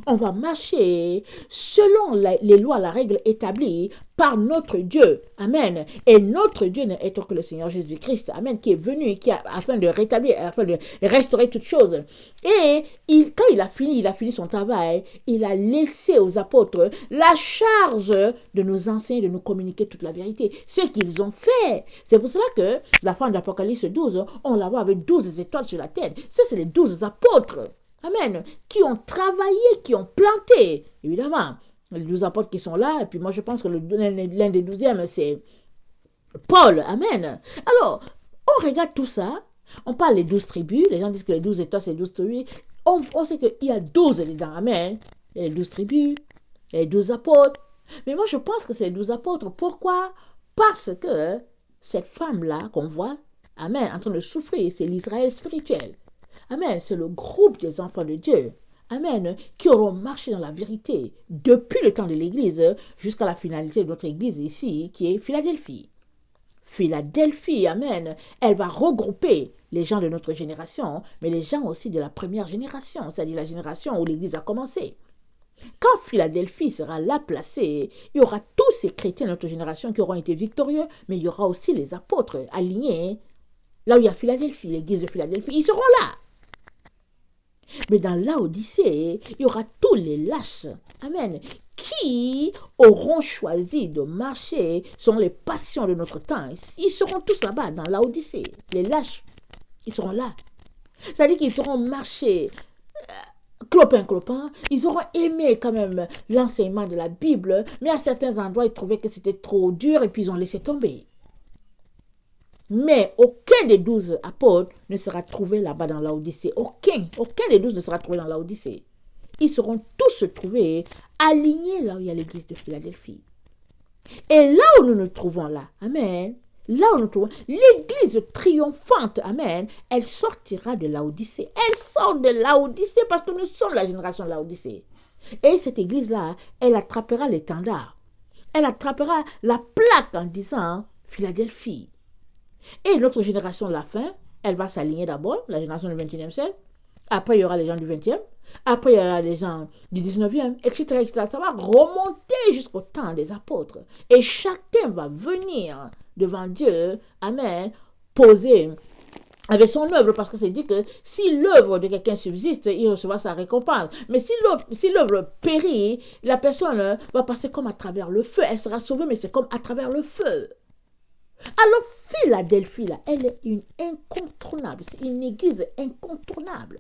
On va marcher selon les lois, la règle établie par notre Dieu. Amen. Et notre Dieu n'est autre que le Seigneur Jésus-Christ. Amen. Qui est venu afin de rétablir, afin de restaurer toutes choses. Et quand il a fini son travail, il a laissé aux apôtres la charge de nous enseigner, de nous communiquer toute la vérité. Ce qu'ils ont fait. C'est pour cela que la fin de l'Apocalypse 12, on la voit avec 12 étoiles sur la tête. Ça, c'est les 12 apôtres. Amen. Qui ont travaillé, qui ont planté. Évidemment, les 12 apôtres qui sont là. Et puis moi, je pense que l'un des 12e, c'est Paul. Amen. Alors, on regarde tout ça. On parle des 12 tribus. Les gens disent que les 12 étoiles, c'est les 12 tribus. On sait qu'il y a 12 dedans. Amen. Il y a les 12 tribus. Il y a les 12 apôtres. Mais moi, je pense que c'est les 12 apôtres. Pourquoi? Parce que cette femme-là qu'on voit, amen, en train de souffrir, c'est l'Israël spirituel. Amen, c'est le groupe des enfants de Dieu, amen, qui auront marché dans la vérité depuis le temps de l'Église jusqu'à la finalité de notre Église ici, qui est Philadelphie. Philadelphie, amen, elle va regrouper les gens de notre génération, mais les gens aussi de la première génération, c'est-à-dire la génération où l'Église a commencé. Quand Philadelphie sera là placée, il y aura tous ces chrétiens de notre génération qui auront été victorieux, mais il y aura aussi les apôtres alignés, là où il y a Philadelphie, l'Église de Philadelphie, ils seront là. Mais dans l'Odyssée, il y aura tous les lâches, amen, qui auront choisi de marcher selon les passions de notre temps. Ils seront tous là-bas, dans l'Odyssée. Les lâches, ils seront là. C'est-à-dire qu'ils seront marché clopin, ils auront aimé quand même l'enseignement de la Bible, mais à certains endroits, ils trouvaient que c'était trop dur et puis ils ont laissé tomber. Mais aucun des 12 apôtres ne sera trouvé là-bas dans l'Odyssée. Aucun des 12 ne sera trouvé dans l'Odyssée. Ils seront tous se trouver alignés là où il y a l'église de Philadelphie. Et là où nous nous trouvons là, amen, là où nous trouvons, l'église triomphante, amen, elle sortira de l'Odyssée. Elle sort de l'Odyssée parce que nous sommes la génération de l'Odyssée. Et cette église-là, elle attrapera l'étendard. Elle attrapera la plaque en disant Philadelphie. Et notre génération de la fin, elle va s'aligner d'abord, la génération du 21e siècle. Après, il y aura les gens du 20e. Après, il y aura les gens du 19e, etc., etc. Ça va remonter jusqu'au temps des apôtres. Et chacun va venir devant Dieu, amen, poser avec son œuvre, parce que c'est dit que si l'œuvre de quelqu'un subsiste, il recevra sa récompense. Mais si l'œuvre périt, la personne va passer comme à travers le feu. Elle sera sauvée, mais c'est comme à travers le feu. Alors, Philadelphie, là, elle est une incontournable. C'est une église incontournable.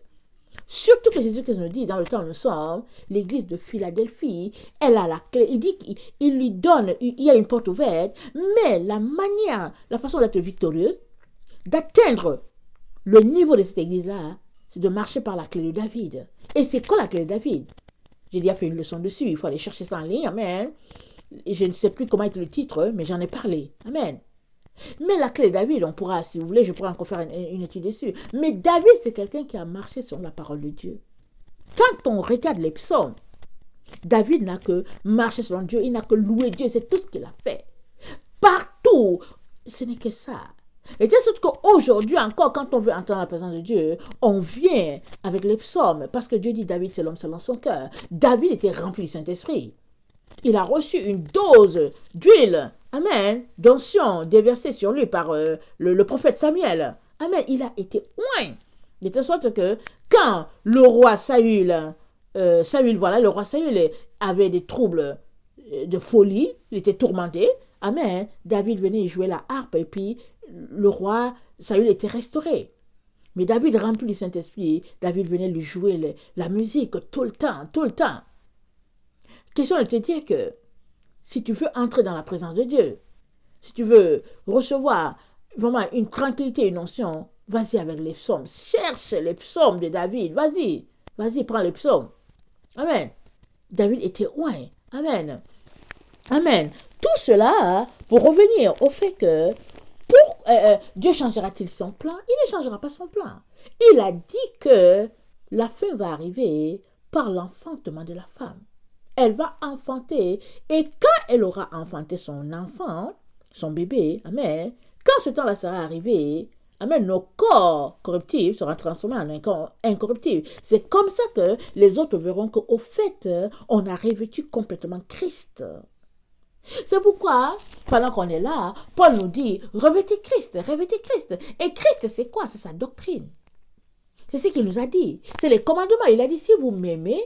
Surtout que Jésus-Christ nous dit, dans le temps où nous sommes, l'église de Philadelphie, elle a la clé. Il dit qu'il lui donne, il y a une porte ouverte, mais la façon d'être victorieuse, d'atteindre le niveau de cette église-là, c'est de marcher par la clé de David. Et c'est quoi la clé de David? J'ai déjà fait une leçon dessus, il faut aller chercher ça en ligne, amen. Et je ne sais plus comment est le titre, mais j'en ai parlé, amen. Mais la clé de David, on pourra, si vous voulez, je pourrais encore faire une étude dessus. Mais David, c'est quelqu'un qui a marché sur la parole de Dieu. Quand on regarde les psaumes, David n'a que marché selon Dieu, il n'a que loué Dieu, c'est tout ce qu'il a fait. Partout, ce n'est que ça. Et c'est surtout qu'aujourd'hui encore, quand on veut entendre la présence de Dieu, on vient avec les psaumes, parce que Dieu dit David, c'est l'homme selon son cœur. David était rempli du Saint-Esprit. Il a reçu une dose d'huile, amen, d'onction déversée sur lui par le prophète Samuel. Amen, il a été oint. De telle sorte que quand le roi Saül, le roi Saül avait des troubles de folie, il était tourmenté, amen, David venait jouer la harpe et puis le roi Saül était restauré. Mais David, rempli du Saint-Esprit, David venait lui jouer la musique tout le temps, tout le temps. question de te dire que si tu veux entrer dans la présence de Dieu, si tu veux recevoir vraiment une tranquillité, une onction, vas-y avec les psaumes. Cherche les psaumes de David. Vas-y. Vas-y, prends les psaumes. Amen. David était loin. Amen. Amen. Tout cela pour revenir au fait que Dieu changera-t-il son plan? Il ne changera pas son plan. Il a dit que la fin va arriver par l'enfantement de la femme. Elle va enfanter et quand elle aura enfanté son enfant, son bébé, amen, quand ce temps-là sera arrivé, amen, nos corps corruptifs seront transformés en un corps incorruptible. C'est comme ça que les autres verront qu'au fait, on a revêtu complètement Christ. C'est pourquoi, pendant qu'on est là, Paul nous dit, revêtez Christ, revêtez Christ. Et Christ, c'est quoi? C'est sa doctrine. C'est ce qu'il nous a dit. C'est les commandements. Il a dit, si vous m'aimez,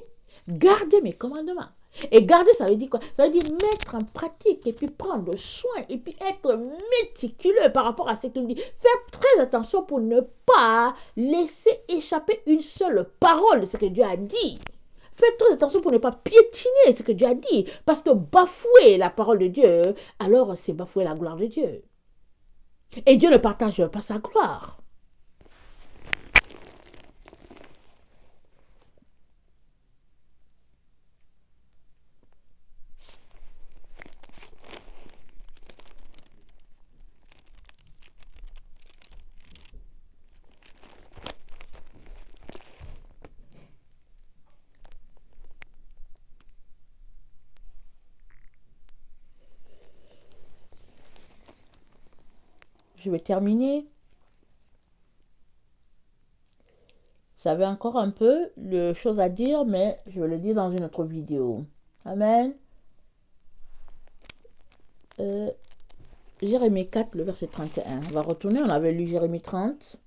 gardez mes commandements. Et garder, ça veut dire quoi? Ça veut dire mettre en pratique et puis prendre soin et puis être méticuleux par rapport à ce qu'il dit. Faire très attention pour ne pas laisser échapper une seule parole de ce que Dieu a dit. Faites très attention pour ne pas piétiner ce que Dieu a dit. Parce que bafouer la parole de Dieu, alors c'est bafouer la gloire de Dieu. Et Dieu ne partage pas sa gloire. Je vais terminer. J'avais encore un peu de choses à dire, mais je vais le dire dans une autre vidéo. Amen. Jérémie 4, le verset 31. On va retourner, on avait lu Jérémie 30.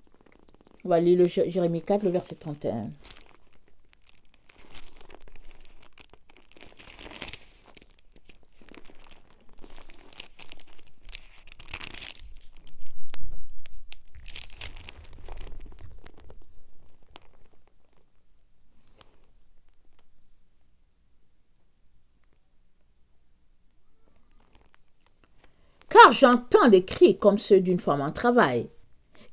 On va lire le Jérémie 4, le verset 31. Car j'entends des cris comme ceux d'une femme en travail,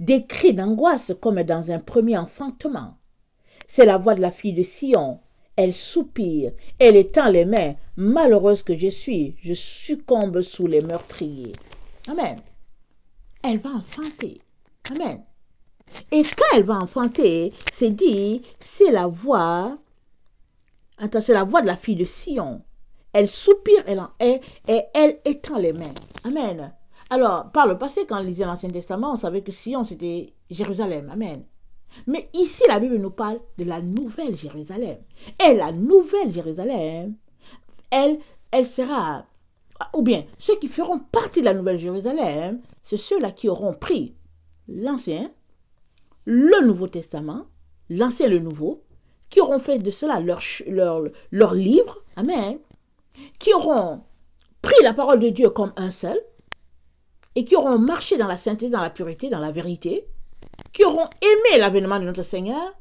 des cris d'angoisse comme dans un premier enfantement. C'est la voix de la fille de Sion. Elle soupire, elle étend les mains. Malheureuse que je suis, je succombe sous les meurtriers. Amen. Elle va enfanter. Amen. Et quand elle va enfanter, c'est dit, c'est la voix de la fille de Sion. Elle soupire et elle étend les mains. Amen. Alors, par le passé, quand on lisait l'Ancien Testament, on savait que Sion, c'était Jérusalem. Amen. Mais ici, la Bible nous parle de la nouvelle Jérusalem. Et la nouvelle Jérusalem, elle sera, ou bien, ceux qui feront partie de la nouvelle Jérusalem, c'est ceux-là qui auront pris l'Ancien, le Nouveau Testament, l'Ancien et le Nouveau, qui auront fait de cela leur livre. Amen. Qui auront pris la parole de Dieu comme un seul et qui auront marché dans la sainteté, dans la pureté, dans la vérité, qui auront aimé l'avènement de notre Seigneur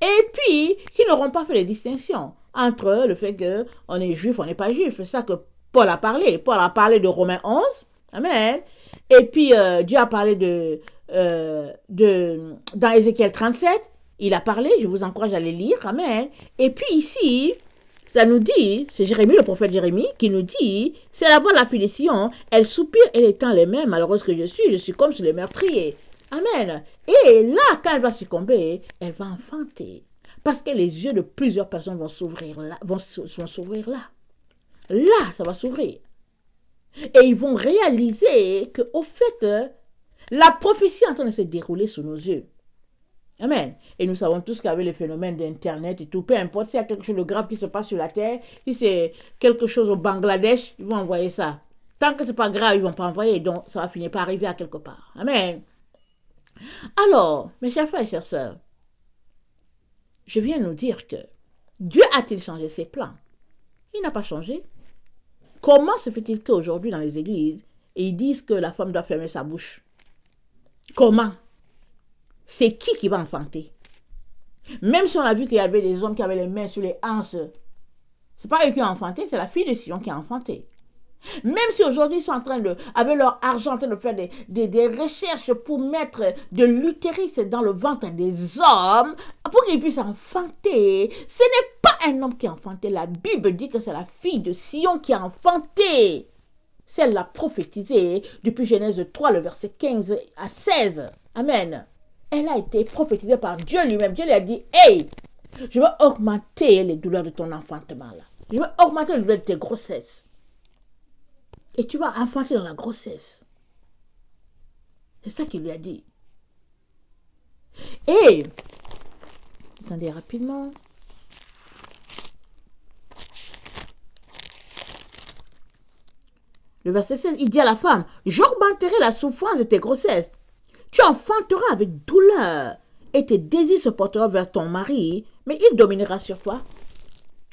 et puis qui n'auront pas fait les distinctions entre le fait qu'on est juif, on n'est pas juif. C'est ça que Paul a parlé. Paul a parlé de Romains 11. Amen. Et puis Dieu a parlé dans Ézéchiel 37, il a parlé, je vous encourage à les lire. Amen. Et puis ici, ça nous dit, c'est Jérémie, le prophète Jérémie, qui nous dit, c'est la voix de la fille de Sion, elle soupire, elle étend les mains, malheureuse que je suis comme sur les meurtriers. Amen. Et là, quand elle va succomber, elle va enfanter. Parce que les yeux de plusieurs personnes vont s'ouvrir là. Là, ça va s'ouvrir. Et ils vont réaliser qu'au fait, la prophétie est en train de se dérouler sous nos yeux. Amen. Et nous savons tous qu'avec les phénomènes d'Internet et tout, peu importe s'il y a quelque chose de grave qui se passe sur la Terre, si c'est quelque chose au Bangladesh, ils vont envoyer ça. Tant que ce n'est pas grave, ils ne vont pas envoyer, donc ça va finir par arriver à quelque part. Amen. Alors, mes chers frères et chères sœurs, je viens nous dire que Dieu a-t-il changé ses plans? Il n'a pas changé. Comment se fait-il qu'aujourd'hui dans les églises, ils disent que la femme doit fermer sa bouche? Comment? C'est qui va enfanter? Même si on a vu qu'il y avait des hommes qui avaient les mains sur les hanches, C'est pas eux qui ont enfanté, c'est la fille de Sion qui a enfanté. Même si aujourd'hui ils sont en train de, avec leur argent, en train de faire des recherches pour mettre de l'utérus dans le ventre des hommes, pour qu'ils puissent enfanter, ce n'est pas un homme qui a enfanté. La Bible dit que c'est la fille de Sion qui a enfanté. Celle l'a prophétisée depuis Genèse 3, le verset 15 à 16. Amen. Elle a été prophétisée par Dieu lui-même. Dieu lui a dit, hey, je vais augmenter les douleurs de ton enfantement là. Je vais augmenter les douleurs de tes grossesses. Et tu vas enfanter dans la grossesse. C'est ça qu'il lui a dit. Et, attendez rapidement. Le verset 16, il dit à la femme, j'augmenterai la souffrance de tes grossesses. Tu enfanteras avec douleur et tes désirs se porteront vers ton mari, mais il dominera sur toi.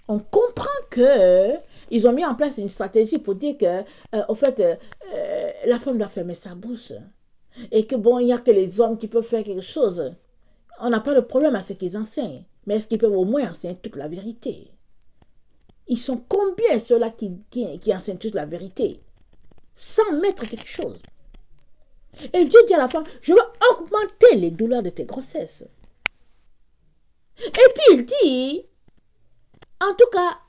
On comprend que ils ont mis en place une stratégie pour dire que, au fait, la femme doit fermer sa bouche. Et que bon, il n'y a que les hommes qui peuvent faire quelque chose. On n'a pas de problème à ce qu'ils enseignent. Mais est-ce qu'ils peuvent au moins enseigner toute la vérité? Ils sont combien ceux-là qui enseignent toute la vérité? Sans mettre quelque chose. Et Dieu dit à la femme, je vais augmenter les douleurs de tes grossesses. Et puis il dit, en tout cas,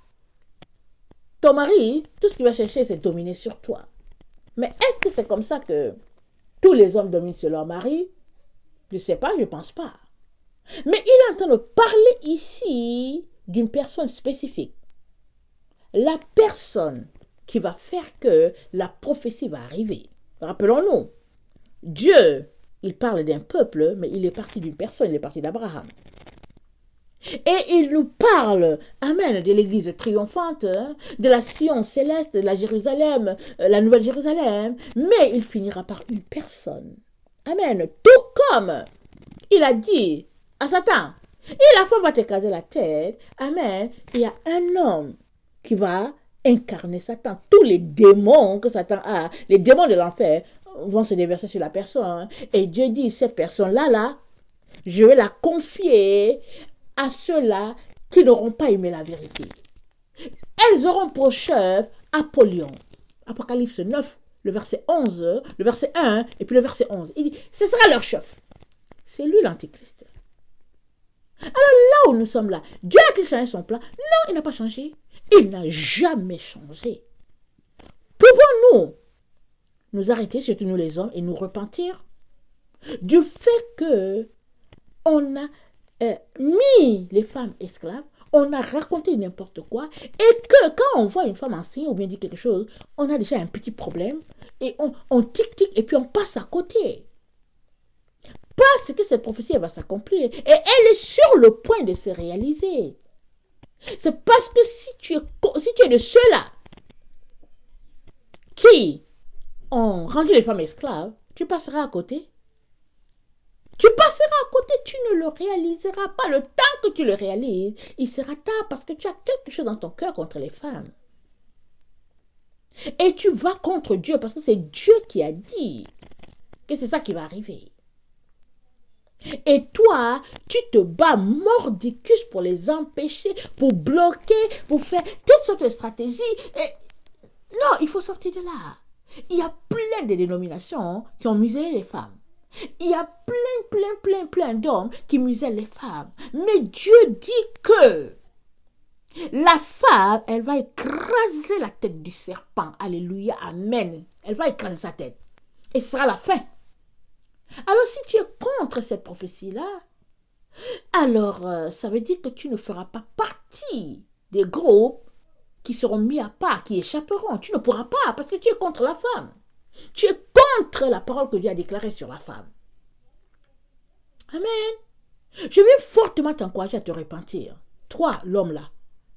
ton mari, tout ce qu'il va chercher, c'est dominer sur toi. Mais est-ce que c'est comme ça que tous les hommes dominent sur leur mari? Je ne sais pas, je ne pense pas. Mais il est en train de parler ici d'une personne spécifique. La personne qui va faire que la prophétie va arriver. Rappelons-nous, Dieu, il parle d'un peuple, mais il est parti d'une personne, il est parti d'Abraham. Et il nous parle, amen, de l'église triomphante, de la Sion céleste, de la Jérusalem, la nouvelle Jérusalem, mais il finira par une personne. Amen. Tout comme il a dit à Satan, et la femme va t'écraser la tête, amen, il y a un homme qui va incarner Satan. Tous les démons que Satan a, les démons de l'enfer, vont se déverser sur la personne. Et Dieu dit, cette personne-là, je vais la confier à ceux-là qui n'auront pas aimé la vérité. Elles auront pour chef Apollyon. Apocalypse 9, le verset 11, le verset 1, et puis le verset 11. Il dit, ce sera leur chef. C'est lui l'antéchrist. Alors là où nous sommes là, Dieu a-t-il changé son plan? Non, il n'a pas changé. Il n'a jamais changé. Pouvons-nous nous arrêter, surtout nous les hommes, et nous repentir du fait que on a mis les femmes esclaves, on a raconté n'importe quoi, et que quand on voit une femme enceinte ou bien dire quelque chose, on a déjà un petit problème, et on tic-tic, et puis on passe à côté. Parce que cette prophétie elle va s'accomplir, et elle est sur le point de se réaliser. C'est parce que si tu es de ceux-là qui ont rendu les femmes esclaves, tu passeras à côté. Tu passeras à côté, tu ne le réaliseras pas. Le temps que tu le réalises, il sera tard parce que tu as quelque chose dans ton cœur contre les femmes. Et tu vas contre Dieu parce que c'est Dieu qui a dit que c'est ça qui va arriver. Et toi, tu te bats mordicus pour les empêcher, pour bloquer, pour faire toutes sortes de stratégies. Et non, il faut sortir de là. Il y a plein de dénominations qui ont muselé les femmes. Il y a plein d'hommes qui musellent les femmes. Mais Dieu dit que la femme, elle va écraser la tête du serpent. Alléluia, amen. Elle va écraser sa tête. Et ce sera la fin. Alors si tu es contre cette prophétie-là, alors ça veut dire que tu ne feras pas partie des groupes qui seront mis à part, qui échapperont. Tu ne pourras pas parce que tu es contre la femme. Tu es contre la parole que Dieu a déclarée sur la femme. Amen. Je vais fortement t'encourager à te repentir. Toi, l'homme là,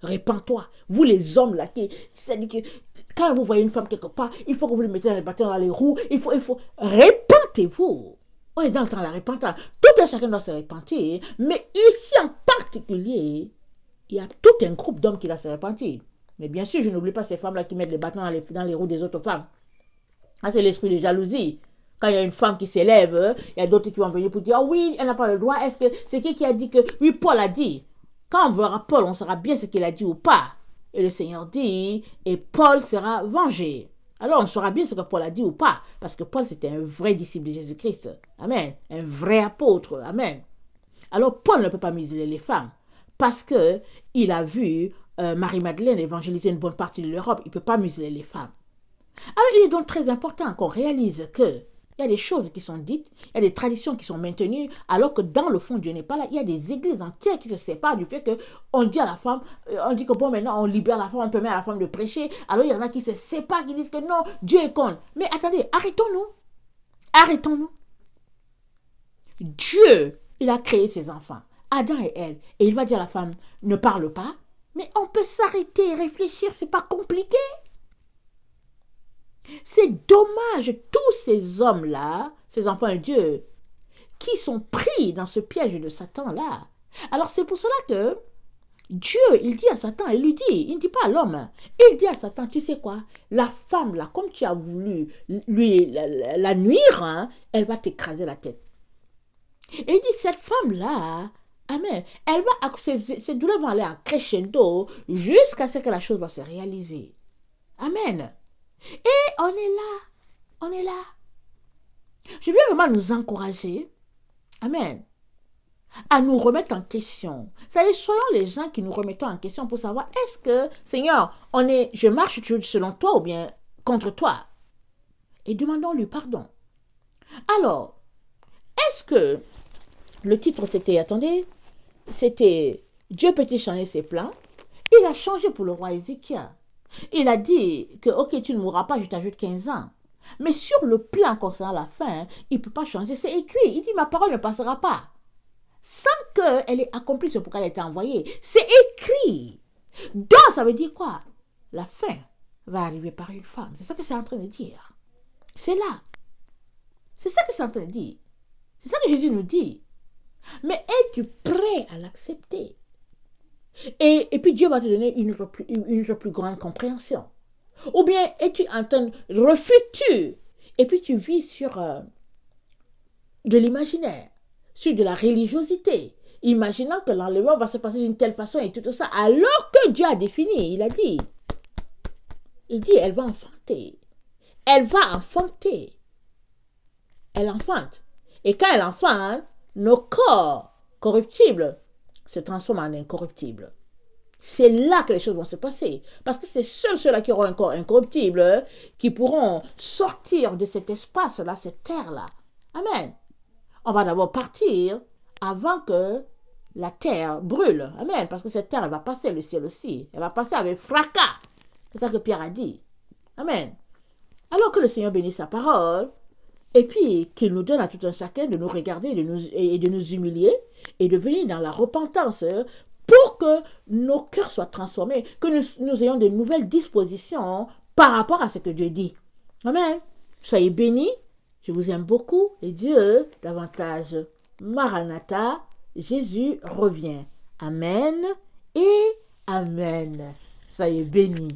repens-toi. Vous les hommes là, c'est-à-dire que quand vous voyez une femme quelque part, il faut que vous lui mettez les bâtons dans les roues. Il faut. Repentez-vous. On est dans le temps de la repentance. Tout un chacun doit se repentir. Mais ici en particulier, il y a tout un groupe d'hommes qui doit se repentir. Mais bien sûr, je n'oublie pas ces femmes-là qui mettent les bâtons dans les roues des autres femmes. Ah, c'est l'esprit de jalousie. Quand il y a une femme qui s'élève, il y a d'autres qui vont venir pour dire, ah oui, elle n'a pas le droit. Est-ce que c'est qui a dit que, oui, Paul a dit. Quand on verra Paul, on saura bien ce qu'il a dit ou pas. Et le Seigneur dit, et Paul sera vengé. Alors on saura bien ce que Paul a dit ou pas, parce que Paul c'était un vrai disciple de Jésus-Christ. Amen. Un vrai apôtre. Amen. Alors Paul ne peut pas museler les femmes, parce que il a vu Marie-Madeleine évangéliser une bonne partie de l'Europe. Il ne peut pas museler les femmes. Alors il est donc très important qu'on réalise que il y a des choses qui sont dites, il y a des traditions qui sont maintenues, alors que dans le fond, Dieu n'est pas là. Il y a des églises entières qui se séparent du fait qu'on dit à la femme, on dit que bon, maintenant on libère la femme, on permet à la femme de prêcher. Alors il y en a qui se séparent, qui disent que non, Dieu est contre. Mais attendez, arrêtons-nous. Arrêtons-nous. Dieu, il a créé ses enfants, Adam et Ève, et il va dire à la femme, ne parle pas, mais on peut s'arrêter et réfléchir, c'est pas compliqué. C'est dommage, tous ces hommes-là, ces enfants de Dieu, qui sont pris dans ce piège de Satan-là. Alors c'est pour cela que Dieu, il dit à Satan, il lui dit, il ne dit pas à l'homme, il dit à Satan, tu sais quoi, la femme là, comme tu as voulu lui la nuire, hein, elle va t'écraser la tête. Et il dit, cette femme-là, amen, elle va, ces douleurs vont aller en crescendo jusqu'à ce que la chose va se réaliser. Amen. Et on est là, on est là. Je viens vraiment nous encourager, amen, à nous remettre en question. C'est-à-dire, soyons les gens qui nous remettons en question pour savoir, est-ce que, Seigneur, je marche selon toi ou bien contre toi? Et demandons-lui pardon. Alors, est-ce que le titre c'était, attendez, c'était Dieu peut-il changer ses plans? Il a changé pour le roi Ézéchias. Il a dit que, ok, tu ne mourras pas, je t'ajoute 15 ans. Mais sur le plan concernant la fin, il ne peut pas changer. C'est écrit. Il dit, ma parole ne passera pas. Sans qu'elle ait accompli ce pourquoi elle a été envoyée. C'est écrit. Donc, ça veut dire quoi? La fin va arriver par une femme. C'est ça que c'est en train de dire. C'est là. C'est ça que c'est en train de dire. C'est ça que Jésus nous dit. Mais es-tu prêt à l'accepter? Et puis Dieu va te donner une autre plus grande compréhension. Ou bien es-tu en train de refus-tu? Et puis tu vis sur de l'imaginaire, sur de la religiosité, imaginant que l'enlèvement va se passer d'une telle façon et tout ça, alors que Dieu a défini, il dit, elle va enfanter. Elle va enfanter. Elle enfante. Et quand elle enfante, nos corps corruptibles se transforment en incorruptibles. C'est là que les choses vont se passer. Parce que c'est seuls ceux-là qui auront un corps incorruptible qui pourront sortir de cet espace-là, cette terre-là. Amen. On va d'abord partir avant que la terre brûle. Amen. Parce que cette terre, elle va passer, le ciel aussi. Elle va passer avec fracas. C'est ça que Pierre a dit. Amen. Alors que le Seigneur bénisse sa parole, et puis qu'il nous donne à tout un chacun de nous regarder et de nous humilier et de venir dans la repentance pour que nos cœurs soient transformés, que nous ayons de nouvelles dispositions par rapport à ce que Dieu dit. Amen. Soyez bénis. Je vous aime beaucoup et Dieu davantage. Maranatha, Jésus revient. Amen et Amen. Soyez bénis.